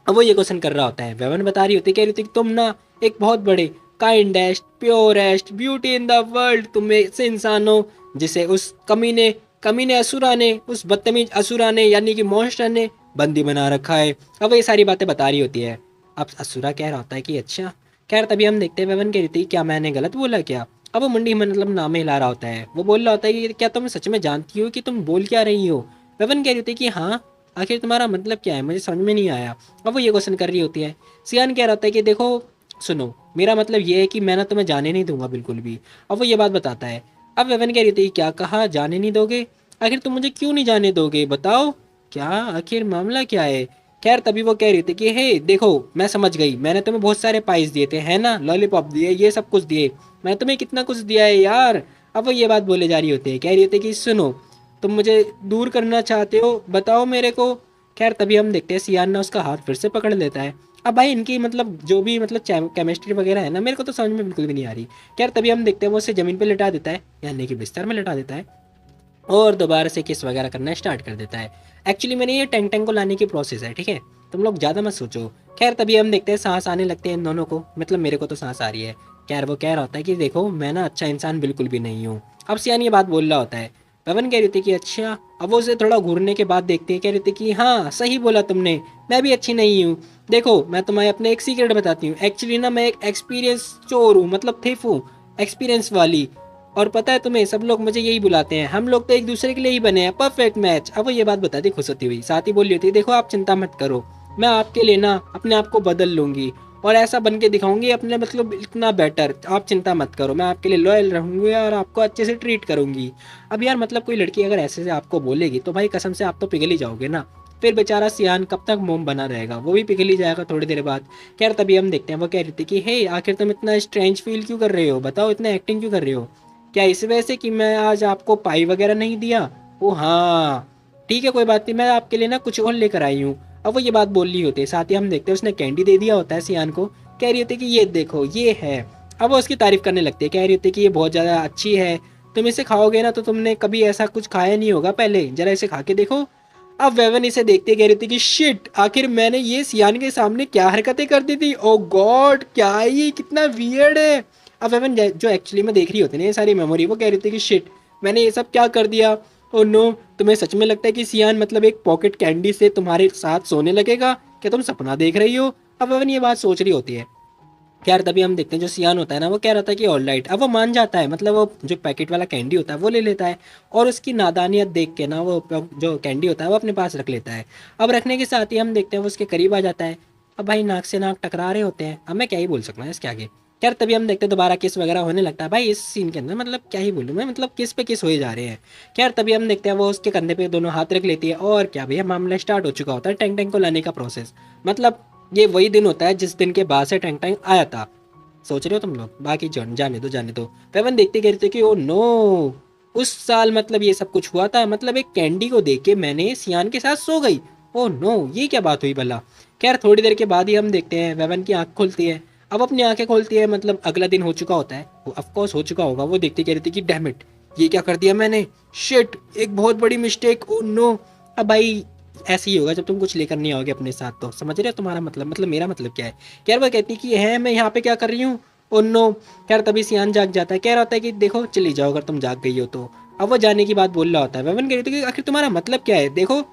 अब वो ये क्वेश्चन कर रहा होता है। वेवन बता रही होती है, कह रही होती है कि तुम ना एक बहुत बड़े kindest, purest beauty in the world, तुम ऐसे इंसान हो जिसे उस कमीने कमीने असुरा ने, उस बदतमीज असुरा ने यानी कि मॉन्स्टर ने बंदी बना रखा है। अब वो ये सारी बातें बता रही होती है। अब असुरा कह रहा होता है कि अच्छा। खैर तभी हम देखते हैं वेवन कह रही थी, क्या मैंने गलत बोला क्या? अब वो मुंडी मतलब नाम हिला रहा होता है। वो बोल रहा होता है कि क्या तुम सच में जानती हो कि तुम बोल क्या रही हो? वेवन कह रही थी कि हाँ, आखिर तुम्हारा मतलब क्या है, मुझे समझ में नहीं आया। अब वो ये क्वेश्चन कर रही होती है। सियान कह रहा होता है कि देखो सुनो, मेरा मतलब ये है कि मैं ना तुम्हें जाने नहीं दूंगा बिल्कुल भी। अब वो ये बात बताता है। अब वेवन कह रही थी, क्या कहा, जाने नहीं दोगे? आखिर तुम मुझे क्यों नहीं जाने दोगे, बताओ, क्या आखिर मामला क्या है? खैर तभी वो कह रही थी कि हे देखो, मैं समझ गई, मैंने तुम्हें बहुत सारे पाइस दिए थे, है ना, लॉलीपॉप दिए, ये सब कुछ दिए, मैं तुम्हें कितना कुछ दिया है यार। अब वो ये बात बोले जा रही होती है, कह रही होती है कि सुनो, तुम मुझे दूर करना चाहते हो, बताओ मेरे को। खैर तभी हम देखते हैं सियान ना उसका हाथ फिर से पकड़ लेता है। अब भाई इनकी मतलब जो भी मतलब केमिस्ट्री वगैरह है ना, मेरे को तो समझ में बिल्कुल भी नहीं आ रही। खैर तभी हम देखते हैं वो उसे ज़मीन पे लिटा देता है, यानी कि बिस्तर में लिटा देता है, और दोबारा से किस वगैरह करना स्टार्ट कर देता है। एक्चुअली मैंने ये टैंक टैंक को लाने की प्रोसेस है, ठीक है, तुम लोग ज़्यादा मत सोचो। खैर तभी हम देखते हैं सांस आने लगते हैं इन दोनों को, मतलब मेरे को तो सांस आ रही है। खैर वो कह रहा होता है कि देखो, मैं ना अच्छा इंसान बिल्कुल भी नहीं हूँ। अब सियान ये बात बोल रहा होता है। पवन कह रही थी कि अच्छा। अब वो उसे थोड़ा घूरने के बाद देखते हैं, कह रही थी कि हाँ सही बोला तुमने, मैं भी अच्छी नहीं हूँ। देखो मैं तुम्हें अपने एक सीक्रेट बताती हूँ, एक्चुअली ना मैं एक एक्सपीरियंस चोर हूँ, मतलब थिफ हूँ, एक्सपीरियंस वाली। और पता है तुम्हें, सब लोग मुझे यही बुलाते हैं, हम लोग तो एक दूसरे के लिए ही बने हैं, परफेक्ट मैच। अब वो ये बात बताती खुश होती हुई, साथ ही बोली होती, देखो आप चिंता मत करो, मैं आपके लिए ना अपने आप को बदल लूंगी और ऐसा बन के दिखाऊंगी अपने मतलब इतना बेटर, आप चिंता मत करो, मैं आपके लिए लॉयल रहूंगी और आपको अच्छे से ट्रीट करूंगी। अब यार मतलब कोई लड़की अगर ऐसे से आपको बोलेगी तो भाई कसम से आप तो पिघल ही जाओगे ना। फिर बेचारा सियान कब तक मोम बना रहेगा, वो भी पिघल ही जाएगा थोड़ी देर बाद। खैर तभी हम देखते हैं वो कह रही थी कि हे आखिर तुम इतना स्ट्रेंज फील क्यों कर रहे हो, बताओ इतना एक्टिंग क्यों कर रहे हो? क्या इस वजह से कि मैं आज आपको पाई वगैरह नहीं दिया? ओ हाँ, ठीक है कोई बात नहीं, मैं आपके लिए ना कुछ और लेकर आई हूँ। अब वो ये बात बोल रही होती है, साथ ही हम देखते हैं उसने कैंडी दे दिया होता है सियान को, कह रही होती है कि ये देखो ये है। अब वो उसकी तारीफ करने लगती है, कह रही होती है कि ये बहुत ज़्यादा अच्छी है, तुम इसे खाओगे ना तो तुमने कभी ऐसा कुछ खाया नहीं होगा पहले, जरा इसे खा के देखो। अब वेवन इसे देखते कह रही थी कि शिट, आखिर मैंने ये सियान के सामने क्या हरकतें कर दी थी, ओ गॉड क्या है ये, कितना वियर्ड है। अब वेवन जो एक्चुअली में देख रही होती है ना ये सारी मेमोरी, वो कह रही थी कि शिट, मैंने ये सब क्या कर दिया। ओ नो, तुम्हें सच में लगता है कि सियान मतलब एक पॉकेट कैंडी से तुम्हारे साथ सोने लगेगा? क्या तुम सपना देख रही हो? अब वेवन ये बात सोच रही होती है। खैर तभी हम देखते हैं जो सियान होता है ना, वो कह रहा था कि ऑल राइट, अब वो मान जाता है, मतलब वो जो पैकेट वाला कैंडी होता है वो ले लेता है, और उसकी नादानियत देख के ना वो जो कैंडी होता है वो अपने पास रख लेता है। अब रखने के साथ ही हम देखते हैं वो उसके करीब आ जाता है। अब भाई नाक से नाक टकरा रहे होते हैं, अब मैं क्या ही बोल सकता हूँ इसके आगे। खैर तभी हम देखते हैं दोबारा किस वगैरह होने लगता है। भाई इस सीन के अंदर मतलब क्या ही बोलूँ मैं, मतलब किस पे किस होए जा रहे हैं। खैर तभी हम देखते हैं वो उसके कंधे पे दोनों हाथ रख लेती है, और क्या भैया मामला स्टार्ट हो चुका होता है टैंक टैंक को लाने का प्रोसेस। मतलब ये वही दिन होता है जिस दिन के बाद से टैंक टैंक आया था। सोच रहे हो तुम लोग, बाकी जाने दो जाने दो। पेवन देखते कह रहे थे कि ओ नो, उस साल मतलब ये सब कुछ हुआ था, मतलब एक कैंडी को देख के मैंने सियान के साथ सो गई। ओ नो, ये क्या बात हुई भला। खैर थोड़ी देर के बाद ही हम देखते हैं वेवन की आंख खुलती है। अब अपनी आंखें खोलती है, मतलब अगला दिन हो चुका होता है, वो ऑफकोर्स हो चुका होगा। वो देखती कह रही थी कि डैम इट, ये क्या कर दिया मैंने, शिट, एक बहुत बड़ी मिस्टेक, ओ नो। अब भाई ऐसे ही होगा जब तुम कुछ लेकर नहीं आओगे अपने साथ, तो समझ रहे हो तुम्हारा मतलब मेरा मतलब क्या है। यार वो कहती कि है मैं यहाँ पे क्या कर रही हूँ, ओ नो। यार तभी सियान जाग जाता है, कह रहा होता है कि देखो चली जाओ अगर तुम जाग गई हो तो। अब वो जाने की बात बोल रहा होता है। वेवन कह रही थी कि आखिर तुम्हारा मतलब क्या है, देखो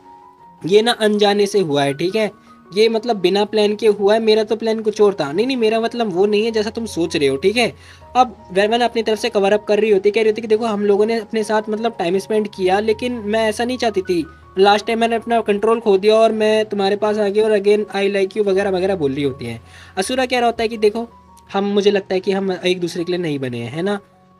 ये ना अनजाने से हुआ है, ठीक है, ये मतलब बिना प्लान के हुआ है, मेरा तो प्लान कुछ और था। नहीं नहीं, मेरा मतलब वो नहीं है जैसा तुम सोच रहे हो, ठीक है। अब वेवन अपनी तरफ से कवर अप कर रही होती, कह रही होती कि देखो हम लोगों ने अपने साथ मतलब टाइम स्पेंड किया, लेकिन मैं ऐसा नहीं चाहती थी। लास्ट टाइम मैंने अपना कंट्रोल खो दिया और मैं तुम्हारे पास आ गया और अगेन आई लाइक यू वगैरह वगैरह बोल रही होती है। असुरा कह रहा होता है कि देखो हम, मुझे लगता है कि हम एक दूसरे के लिए नहीं बने हैं, है ना।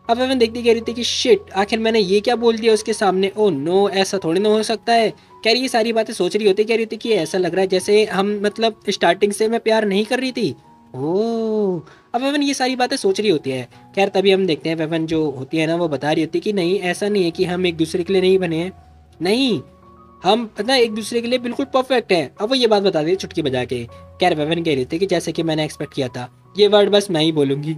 अब वेवन देखती कह रही थी कि शिट, आखिर मैंने ये क्या बोल दिया उसके सामने। ओ नो, ऐसा थोड़ी ना हो सकता है। कह रही ये सारी बातें सोच रही होती, कह रही थी कि ऐसा लग रहा है जैसे हम मतलब स्टार्टिंग से मैं प्यार नहीं कर रही थी। ओह, अब वेवन ये सारी बातें सोच रही होती है। खैर तभी हम देखते हैं वेवन जो होती है ना वो बता रही होती है कि नहीं ऐसा नहीं है कि हम एक दूसरे के लिए नहीं बने हैं। नहीं, हम पता है एक दूसरे के लिए बिल्कुल परफेक्ट है। अब वो ये बात बता रही चुटकी बजा के। खैर वेवन कह रही थी कि जैसे कि मैंने एक्सपेक्ट किया था, ये वर्ड बस मैं ही बोलूंगी।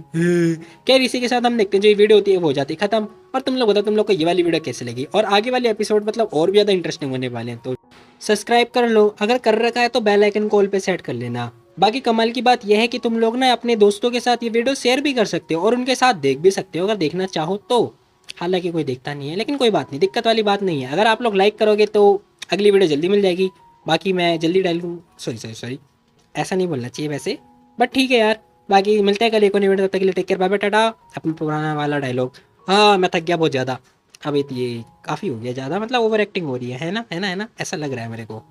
खैर इसी के साथ हम देखते हैं जो ये वीडियो होती है वो हो जाती है खत्म। और तुम लोग बताओ तुम लोग को ये वाली वीडियो कैसे लगी, और आगे वाले एपिसोड मतलब और भी ज़्यादा इंटरेस्टिंग होने वाले हैं। तो सब्सक्राइब कर लो, अगर कर रखा है तो बेल आइकन कॉल पे सेट कर लेना। बाकी कमाल की बात यह है कि तुम लोग ना अपने दोस्तों के साथ ये वीडियो शेयर भी कर सकते हो और उनके साथ देख भी सकते हो अगर देखना चाहो तो। हालांकि कोई देखता नहीं है, लेकिन कोई बात नहीं, दिक्कत वाली बात नहीं है। अगर आप लोग लाइक करोगे तो अगली वीडियो जल्दी मिल जाएगी। बाकी मैं जल्दी डालूँ, सॉरी सॉरी सॉरी, ऐसा नहीं बोलना चाहिए वैसे, बट ठीक है यार। बाकी मिलते हैं कल एक और नई वीडियो, तब तक के लिए take care, bye bye tata. अपना पुराना वाला डायलॉग, हाँ मैं थक गया बहुत ज़्यादा। अब ये काफ़ी हो गया ज़्यादा, मतलब ओवर एक्टिंग हो रही है ना, है ना, है ना, ऐसा लग रहा है मेरे को।